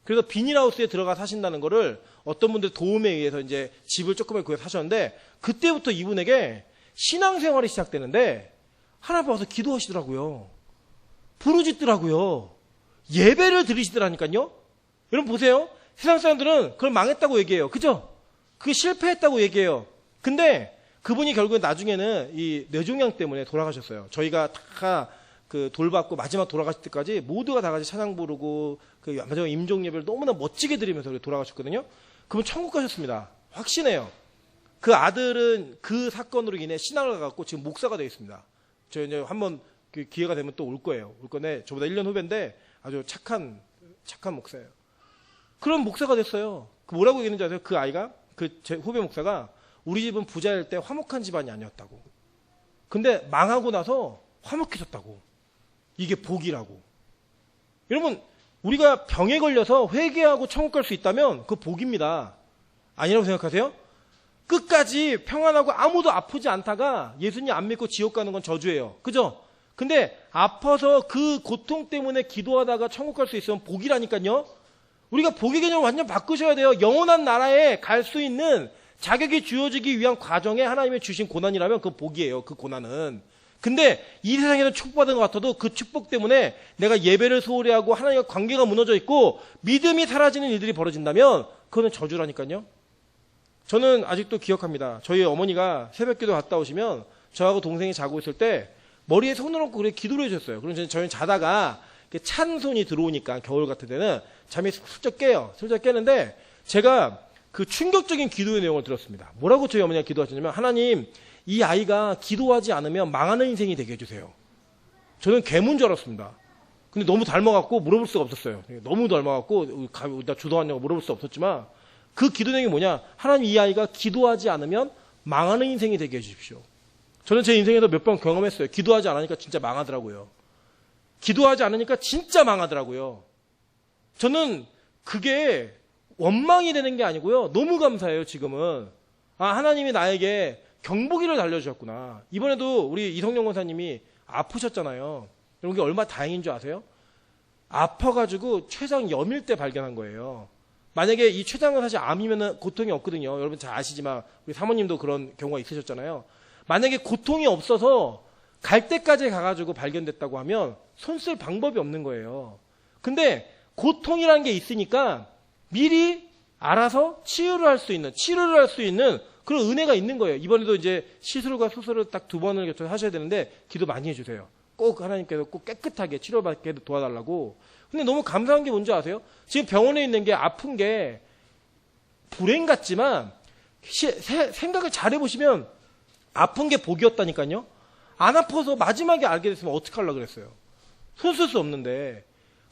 그래서 비닐하우스에 들어가 사신다는 거를 어떤 분들 도움에 의해서 이제 집을 조금만 구해서 사셨는데, 그때부터 이분에게 신앙생활이 시작되는데 하나님 와서 기도하시더라고요. 부르짖더라고요. 예배를 드리시더라니까요. 여러분 보세요. 세상 사람들은 그걸 망했다고 얘기해요. 그죠? 그게 실패했다고 얘기해요. 근데 그분이 결국엔 나중에는 이 뇌종양 때문에 돌아가셨어요. 저희가 다 그 돌받고 마지막 돌아가실 때까지 모두가 다 같이 찬양 부르고 그 마지막 임종 예배를 너무나 멋지게 드리면서 돌아가셨거든요. 그분 천국 가셨습니다. 확신해요. 그 아들은 그 사건으로 인해 신앙을 갖고 지금 목사가 되어 있습니다. 저 이제 한번 그 기회가 되면 또 올 거예요. 올 건데 저보다 1년 후배인데 아주 착한 목사예요. 그런 목사가 됐어요. 뭐라고 얘기했는지 아세요? 그 아이가, 제 후배 목사가 우리 집은 부자일 때 화목한 집안이 아니었다고. 근데 망하고 나서 화목해졌다고. 이게 복이라고. 여러분, 우리가 병에 걸려서 회개하고 천국 갈 수 있다면 그 복입니다. 아니라고 생각하세요? 끝까지 평안하고 아무도 아프지 않다가 예수님 안 믿고 지옥 가는 건 저주예요. 그죠? 근데 아파서 그 고통 때문에 기도하다가 천국 갈 수 있으면 복이라니까요. 우리가 복의 개념을 완전 바꾸셔야 돼요. 영원한 나라에 갈 수 있는 자격이 주어지기 위한 과정에 하나님의 주신 고난이라면 그 복이에요. 그 고난은. 근데 이 세상에서 축복받은 것 같아도 그 축복 때문에 내가 예배를 소홀히 하고 하나님과 관계가 무너져 있고 믿음이 사라지는 일들이 벌어진다면 그거는 저주라니까요. 저는 아직도 기억합니다. 저희 어머니가 새벽기도 갔다 오시면 저하고 동생이 자고 있을 때 머리에 손을 얹고 그렇게 기도를 해주셨어요. 그럼 저희는 자다가 찬 손이 들어오니까 겨울 같은 데는 잠이 슬쩍 깨요. 슬쩍 깨는데 제가 그 충격적인 기도의 내용을 들었습니다. 뭐라고 저희 어머니가 기도하셨냐면 하나님 이 아이가 기도하지 않으면 망하는 인생이 되게 해주세요. 저는 괴문 줄 알았습니다. 근데 너무 닮아갖고 물어볼 수가 없었어요. 너무 닮아갖고 나 주도하냐고 물어볼 수 없었지만 그 기도 내용이 뭐냐. 하나님 이 아이가 기도하지 않으면 망하는 인생이 되게 해주십시오. 저는 제 인생에서 몇 번 경험했어요. 기도하지 않으니까 진짜 망하더라고요. 기도하지 않으니까 진짜 망하더라고요. 저는 그게 원망이 되는 게 아니고요. 너무 감사해요, 지금은. 아, 하나님이 나에게 경보기를 달려주셨구나. 이번에도 우리 이성영 권사님이 아프셨잖아요. 여러분, 그게 얼마나 다행인 줄 아세요? 아파가지고 췌장 염일 때 발견한 거예요. 만약에 이 췌장은 사실 암이면 고통이 없거든요. 여러분 잘 아시지만 우리 사모님도 그런 경우가 있으셨잖아요. 만약에 고통이 없어서 갈 때까지 가가지고 발견됐다고 하면 손 쓸 방법이 없는 거예요. 근데 고통이라는 게 있으니까 미리 알아서 치료를 할 수 있는 그런 은혜가 있는 거예요. 이번에도 이제 시술과 수술을 딱 2번을 겹쳐서 하셔야 되는데 기도 많이 해주세요. 꼭 하나님께서 꼭 깨끗하게 치료받게 도와달라고. 근데 너무 감사한 게 뭔지 아세요? 지금 병원에 있는 게 아픈 게 불행 같지만 생각을 잘 해보시면 아픈 게 복이었다니까요. 안 아파서 마지막에 알게 됐으면 어떡하려고 그랬어요. 손 쓸 수 없는데.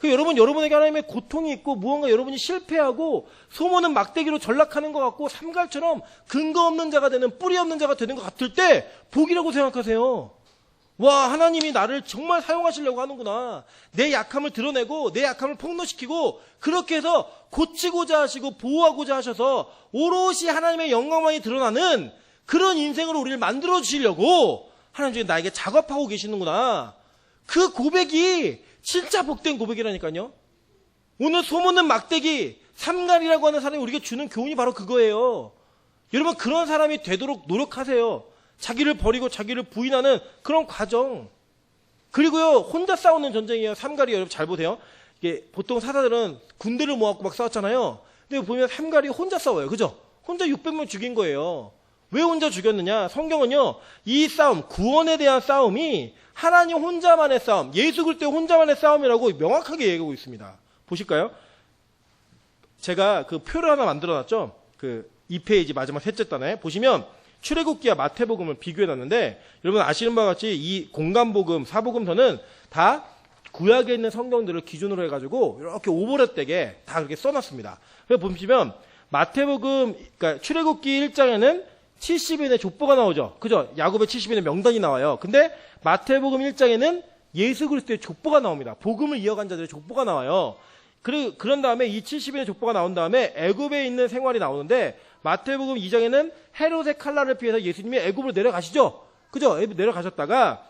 여러분에게 하나님의 고통이 있고 무언가 여러분이 실패하고 소모는 막대기로 전락하는 것 같고 삼갈처럼 근거 없는 자가 되는 뿌리 없는 자가 되는 것 같을 때 복이라고 생각하세요. 와, 하나님이 나를 정말 사용하시려고 하는구나. 내 약함을 드러내고 내 약함을 폭로시키고 그렇게 해서 고치고자 하시고 보호하고자 하셔서 오롯이 하나님의 영광만이 드러나는 그런 인생으로 우리를 만들어 주시려고 하나님 중에 나에게 작업하고 계시는구나. 그 고백이 진짜 복된 고백이라니까요. 오늘 소문은 막대기 삼갈이라고 하는 사람이 우리에게 주는 교훈이 바로 그거예요. 여러분 그런 사람이 되도록 노력하세요. 자기를 버리고 자기를 부인하는 그런 과정. 그리고요 혼자 싸우는 전쟁이에요. 삼갈이 여러분 잘 보세요. 이게 보통 사자들은 군대를 모아갖고 막 싸웠잖아요. 근데 보면 삼갈이 혼자 싸워요. 그죠? 혼자 600명 죽인 거예요. 왜 혼자 죽였느냐? 성경은요 이 싸움, 구원에 대한 싸움이 하나님 혼자만의 싸움, 예수 그리스도 혼자만의 싸움이라고 명확하게 얘기하고 있습니다. 보실까요? 제가 그 표를 하나 만들어놨죠. 그 2페이지 마지막 셋째 단에 보시면 출애굽기와 마태복음을 비교해놨는데 여러분 아시는 바와 같이 이 공간복음, 사복음서는 다 구약에 있는 성경들을 기준으로 해가지고 이렇게 오버랩되게 다 그렇게 써놨습니다. 그래서 보시면 마태복음, 그러니까 출애굽기 1장에는 70인의 족보가 나오죠. 그죠? 야곱의 70인의 명단이 나와요. 근데 마태복음 1장에는 예수 그리스도의 족보가 나옵니다. 복음을 이어간 자들의 족보가 나와요. 그런 다음에 이 70인의 족보가 나온 다음에 애굽에 있는 생활이 나오는데 마태복음 2장에는 헤롯의 칼날을 피해서 예수님이 애굽으로 내려가시죠. 그죠? 애굽 내려가셨다가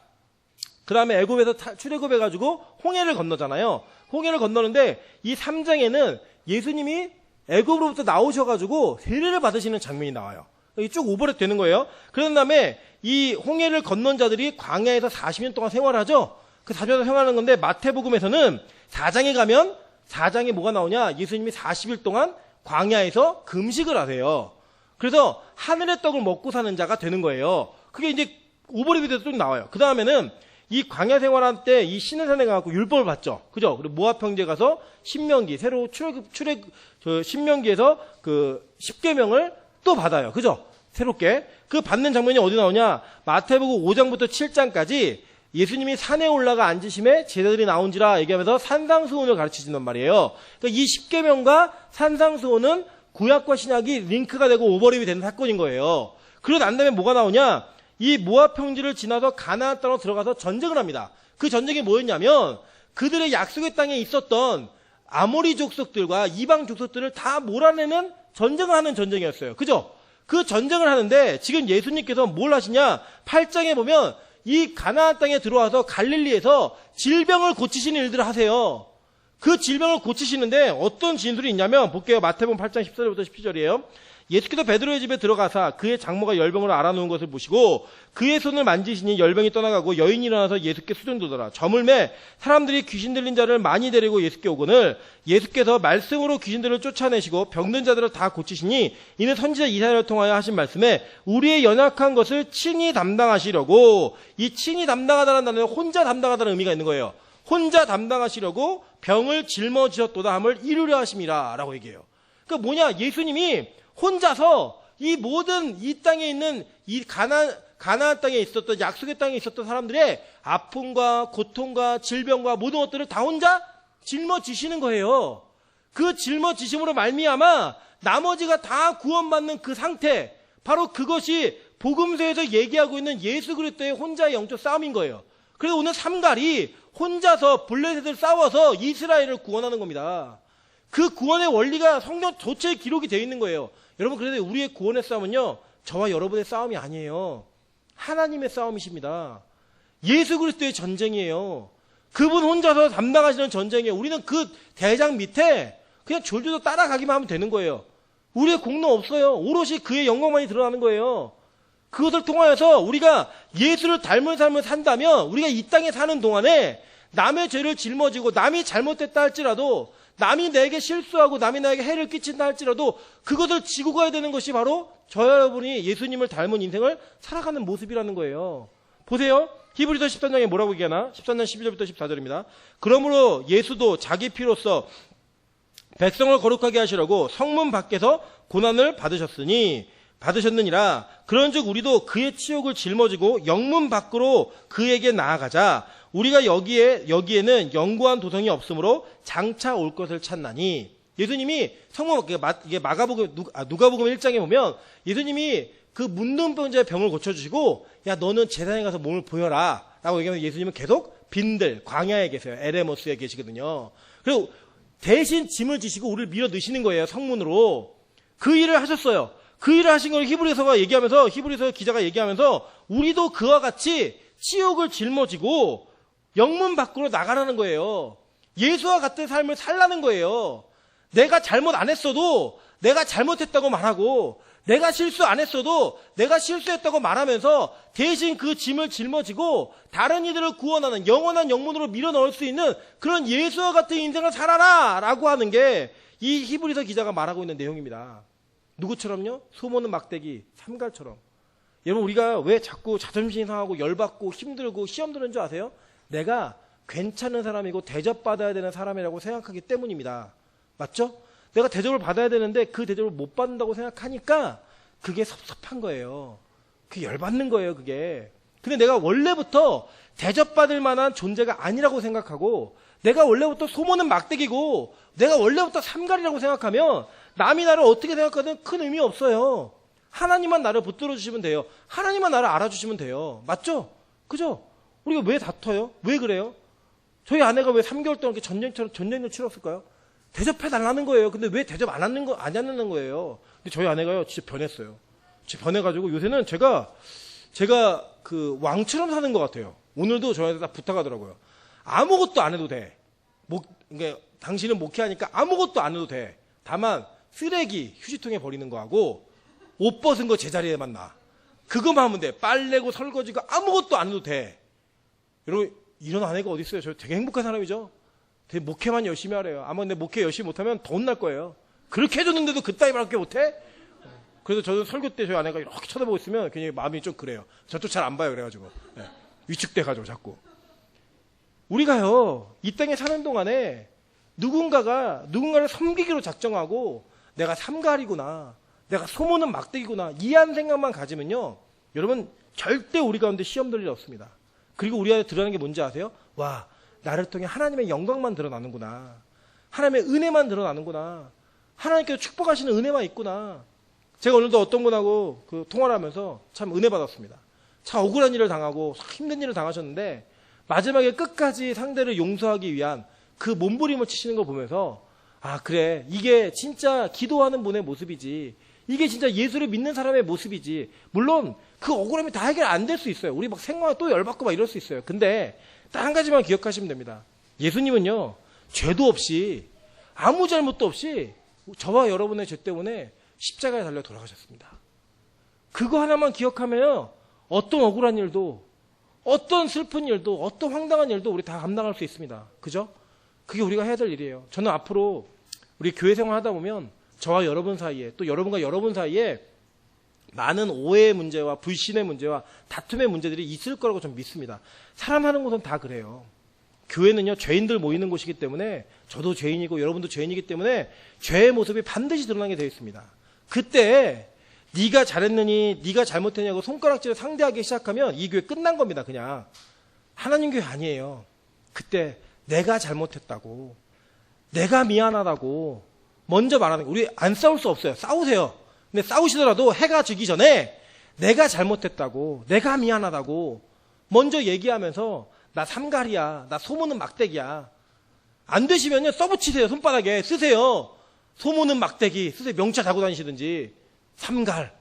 그 다음에 애굽에서 출애굽해가지고 홍해를 건너잖아요. 홍해를 건너는데 이 3장에는 예수님이 애굽으로부터 나오셔가지고 세례를 받으시는 장면이 나와요. 쭉 오버랩 되는 거예요. 그런 다음에 이 홍해를 건넌 자들이 광야에서 40년 동안 생활하죠. 그 40년 동안 생활하는 건데 마태복음에서는 4장에 가면 4장에 뭐가 나오냐? 예수님이 40일 동안 광야에서 금식을 하세요. 그래서 하늘의 떡을 먹고 사는 자가 되는 거예요. 그게 이제 오버랩이 돼서 쭉 나와요. 그 다음에는 이 광야 생활할 때 이 시내산에 가서 율법을 받죠. 그죠? 그리고 모압 형제 가서 신명기, 새로 신명기에서 그 10계명을 또 받아요. 그죠? 새롭게. 그 받는 장면이 어디 나오냐? 마태복음 5장부터 7장까지 예수님이 산에 올라가 앉으심에 제자들이 나온지라 얘기하면서 산상수훈을 가르치신단 말이에요. 그러니까 이 10계명과 산상수훈은 구약과 신약이 링크가 되고 오버랩이 되는 사건인 거예요. 그러고 난 다음에 뭐가 나오냐? 이 모압 평지를 지나서 가나안 땅으로 들어가서 전쟁을 합니다. 그 전쟁이 뭐였냐면 그들의 약속의 땅에 있었던 아모리 족속들과 이방 족속들을 다 몰아내는 전쟁을 하는 전쟁이었어요. 그죠? 그 전쟁을 하는데 지금 예수님께서 뭘 하시냐? 8장에 보면 이 가나안 땅에 들어와서 갈릴리에서 질병을 고치시는 일들을 하세요. 그 질병을 고치시는데 어떤 진술이 있냐면 볼게요. 마태복음 8장 14절부터 17절이에요. 예수께서 베드로의 집에 들어가사 그의 장모가 열병으로 앓아누운 것을 보시고 그의 손을 만지시니 열병이 떠나가고 여인이 일어나서 예수께 수종두더라. 저물매 사람들이 귀신 들린 자를 많이 데리고 예수께 오거늘 예수께서 말씀으로 귀신들을 쫓아내시고 병든 자들을 다 고치시니 이는 선지자 이사야를 통하여 하신 말씀에 우리의 연약한 것을 친히 담당하시려고, 이 친히 담당하다는 단어에 혼자 담당하다는 의미가 있는 거예요. 혼자 담당하시려고 병을 짊어지셨도다 함을 이루려 하심이라 라고 얘기해요. 그러니까 뭐냐, 예수님이 혼자서 이 모든 이 땅에 있는 이 가나안 땅에 있었던, 약속의 땅에 있었던 사람들의 아픔과 고통과 질병과 모든 것들을 다 혼자 짊어지시는 거예요. 그 짊어지심으로 말미암아 나머지가 다 구원받는 그 상태, 바로 그것이 복음서에서 얘기하고 있는 예수 그리스도의 혼자의 영적 싸움인 거예요. 그래서 오늘 삼갈이 혼자서 블레셋을 싸워서 이스라엘을 구원하는 겁니다. 그 구원의 원리가 성경 전체에 기록이 되어 있는 거예요. 여러분, 그래서 우리의 구원의 싸움은요, 저와 여러분의 싸움이 아니에요. 하나님의 싸움이십니다. 예수 그리스도의 전쟁이에요. 그분 혼자서 담당하시는 전쟁이에요. 우리는 그 대장 밑에 그냥 졸졸 따라가기만 하면 되는 거예요. 우리의 공로 없어요. 오롯이 그의 영광만이 드러나는 거예요. 그것을 통하여서 우리가 예수를 닮은 삶을 산다면 우리가 이 땅에 사는 동안에 남의 죄를 짊어지고 남이 잘못됐다 할지라도, 남이 내게 실수하고 남이 나에게 해를 끼친다 할지라도 그것을 지고 가야 되는 것이 바로 저 여러분이 예수님을 닮은 인생을 살아가는 모습이라는 거예요. 보세요. 히브리서 13장에 뭐라고 얘기하나? 13장 12절부터 14절입니다. 그러므로 예수도 자기 피로써 백성을 거룩하게 하시려고 성문 밖에서 고난을 받으셨느니라. 그런즉 우리도 그의 치욕을 짊어지고 영문 밖으로 그에게 나아가자. 우리가 여기에는 영구한 도성이 없으므로 장차 올 것을 찾나니. 예수님이 성문, 이게 누가복음 1장에 보면 예수님이 그 문둥병자의 병을 고쳐주시고, 야, 너는 제단에 가서 몸을 보여라 라고 얘기하면 예수님은 계속 빈들 광야에 계세요. 에레모스에 계시거든요. 그리고 대신 짐을 지시고 우리를 밀어 넣으시는 거예요. 성문으로. 그 일을 하셨어요. 그 일을 하신 걸 히브리서가 얘기하면서, 히브리서 기자가 얘기하면서 우리도 그와 같이 치욕을 짊어지고 영문 밖으로 나가라는 거예요. 예수와 같은 삶을 살라는 거예요. 내가 잘못 안 했어도 내가 잘못했다고 말하고, 내가 실수 안 했어도 내가 실수했다고 말하면서 대신 그 짐을 짊어지고 다른 이들을 구원하는 영원한 영문으로 밀어 넣을 수 있는 그런 예수와 같은 인생을 살아라 라고 하는 게 이 히브리서 기자가 말하고 있는 내용입니다. 누구처럼요? 소모는 막대기, 삼갈처럼. 여러분, 우리가 왜 자꾸 자존심이 상하고 열받고 힘들고 시험 드는 줄 아세요? 내가 괜찮은 사람이고 대접받아야 되는 사람이라고 생각하기 때문입니다. 맞죠? 내가 대접을 받아야 되는데 그 대접을 못 받는다고 생각하니까 그게 섭섭한 거예요. 그게 열받는 거예요, 그게. 근데 내가 원래부터 대접받을 만한 존재가 아니라고 생각하고, 내가 원래부터 소모는 막대기고, 내가 원래부터 삼갈이라고 생각하면 남이 나를 어떻게 생각하든 큰 의미 없어요. 하나님만 나를 붙들어 주시면 돼요. 하나님만 나를 알아주시면 돼요. 맞죠? 그죠? 우리가 왜 다퉈요? 왜 그래요? 저희 아내가 왜 3개월 동안 이렇게 전쟁을 치렀을까요? 대접해달라는 거예요. 근데 왜 대접 안 하는 거예요? 근데 저희 아내가요, 진짜 변했어요. 진짜 변해가지고 요새는 제가 그 왕처럼 사는 것 같아요. 오늘도 저한테 딱 부탁하더라고요. 아무것도 안 해도 돼. 그러니까 당신은 목회하니까 아무것도 안 해도 돼. 다만 쓰레기 휴지통에 버리는 거하고 옷 벗은 거 제자리에만 놔. 그거만 하면 돼. 빨래고 설거지고 아무것도 안 해도 돼. 여러분, 이런 아내가 어디 있어요? 저 되게 행복한 사람이죠. 되게 목회만 열심히 하래요. 아마 근데 목회 열심히 못하면 더 혼날 거예요. 그렇게 해줬는데도 그따위밖에 못해? 그래서 저도 설교 때 저희 아내가 이렇게 쳐다보고 있으면 굉장히 마음이 좀 그래요. 저도 잘 안 봐요. 그래가지고 위축돼가지고 자꾸. 우리가요, 이 땅에 사는 동안에 누군가를 섬기기로 작정하고 내가 삼갈이구나, 내가 소모는 막대기구나, 이한 생각만 가지면요, 여러분 절대 우리 가운데 시험 들 일 없습니다. 그리고 우리 안에 드러나는 게 뭔지 아세요? 와, 나를 통해 하나님의 영광만 드러나는구나, 하나님의 은혜만 드러나는구나, 하나님께서 축복하시는 은혜만 있구나. 제가 오늘도 어떤 분하고 그 통화를 하면서 참 은혜 받았습니다. 참 억울한 일을 당하고 힘든 일을 당하셨는데 마지막에 끝까지 상대를 용서하기 위한 그 몸부림을 치시는 걸 보면서, 아, 그래, 이게 진짜 기도하는 분의 모습이지, 이게 진짜 예수를 믿는 사람의 모습이지. 물론 그 억울함이 다 해결 안 될 수 있어요. 우리 막 생각하면 또 열받고 막 이럴 수 있어요. 근데 딱 한 가지만 기억하시면 됩니다. 예수님은요, 죄도 없이 아무 잘못도 없이 저와 여러분의 죄 때문에 십자가에 달려 돌아가셨습니다. 그거 하나만 기억하면 어떤 억울한 일도, 어떤 슬픈 일도, 어떤 황당한 일도 우리 다 감당할 수 있습니다. 그죠? 그게 우리가 해야 될 일이에요. 저는 앞으로 우리 교회 생활 하다 보면 저와 여러분 사이에, 또 여러분과 여러분 사이에 많은 오해의 문제와 불신의 문제와 다툼의 문제들이 있을 거라고 좀 믿습니다. 사람 하는 곳은 다 그래요. 교회는요, 죄인들 모이는 곳이기 때문에 저도 죄인이고 여러분도 죄인이기 때문에 죄의 모습이 반드시 드러나게 되어 있습니다. 그때 네가 잘했느니 네가 잘못했냐고 손가락질을 상대하기 시작하면 이 교회 끝난 겁니다. 그냥 하나님 교회 아니에요. 그때 내가 잘못했다고, 내가 미안하다고 먼저 말하는 거예요. 우리 안 싸울 수 없어요. 싸우세요. 근데 싸우시더라도 해가 지기 전에 내가 잘못했다고, 내가 미안하다고 먼저 얘기하면서 나 삼갈이야, 나 소문은 막대기야. 안 되시면요, 써붙이세요. 손바닥에 쓰세요. 소문은 막대기 쓰세요. 명차 자고 다니시든지. 삼갈.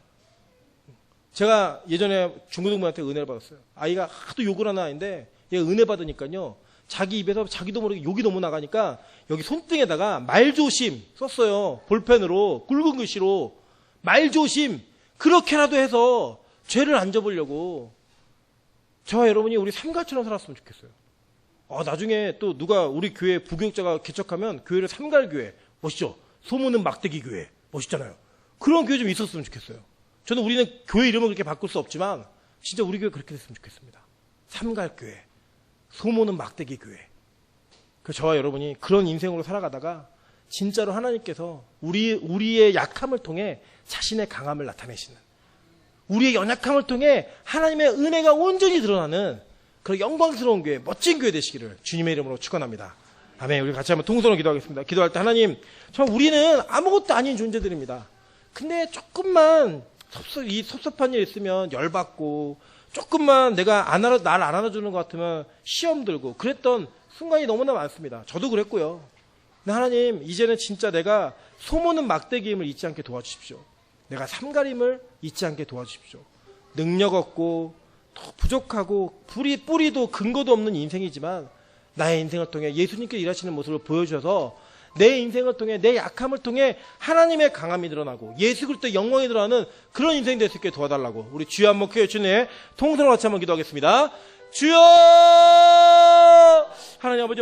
제가 예전에 중고등부한테 은혜를 받았어요. 아이가 하도 욕을 하는 아이인데 얘가 은혜 받으니까요, 자기 입에서 자기도 모르게 욕이 너무 나가니까 여기 손등에다가 말조심 썼어요. 볼펜으로, 굵은 글씨로. 말조심. 그렇게라도 해서 죄를 안 접으려고. 저와 여러분이 우리 삼갈처럼 살았으면 좋겠어요. 나중에 또 누가 우리 교회 부교육자가 개척하면 교회를 삼갈교회. 멋있죠? 소문은 막대기 교회. 멋있잖아요. 그런 교회 좀 있었으면 좋겠어요. 저는 우리는 교회 이름을 그렇게 바꿀 수 없지만 진짜 우리 교회 그렇게 됐으면 좋겠습니다. 삼갈교회. 소문은 막대기 교회. 저와 여러분이 그런 인생으로 살아가다가 진짜로 하나님께서 우리의 약함을 통해 자신의 강함을 나타내시는, 우리의 연약함을 통해 하나님의 은혜가 온전히 드러나는 그런 영광스러운 교회, 멋진 교회 되시기를 주님의 이름으로 축원합니다. 아멘. 우리 같이 한번 통성으로 기도하겠습니다. 기도할 때 하나님, 정말 우리는 아무것도 아닌 존재들입니다. 근데 조금만 섭섭한 일 있으면 열받고, 조금만 날 안 알아주는 것 같으면 시험 들고 그랬던 순간이 너무나 많습니다. 저도 그랬고요. 근데 하나님, 이제는 진짜 내가 소문은 막대기임을 잊지 않게 도와주십시오. 내가 삼갈임을 잊지 않게 도와주십시오. 능력 없고 더 부족하고 뿌리도 근거도 없는 인생이지만 나의 인생을 통해 예수님께 일하시는 모습을 보여주셔서 내 인생을 통해, 내 약함을 통해 하나님의 강함이 드러나고 예수 그리스도의 영광이 드러나는 그런 인생이 될 수 있게 도와달라고 우리 주여 한번 크게 주네 통성으로 같이 한번 기도하겠습니다. 주여! 하나님 아버지,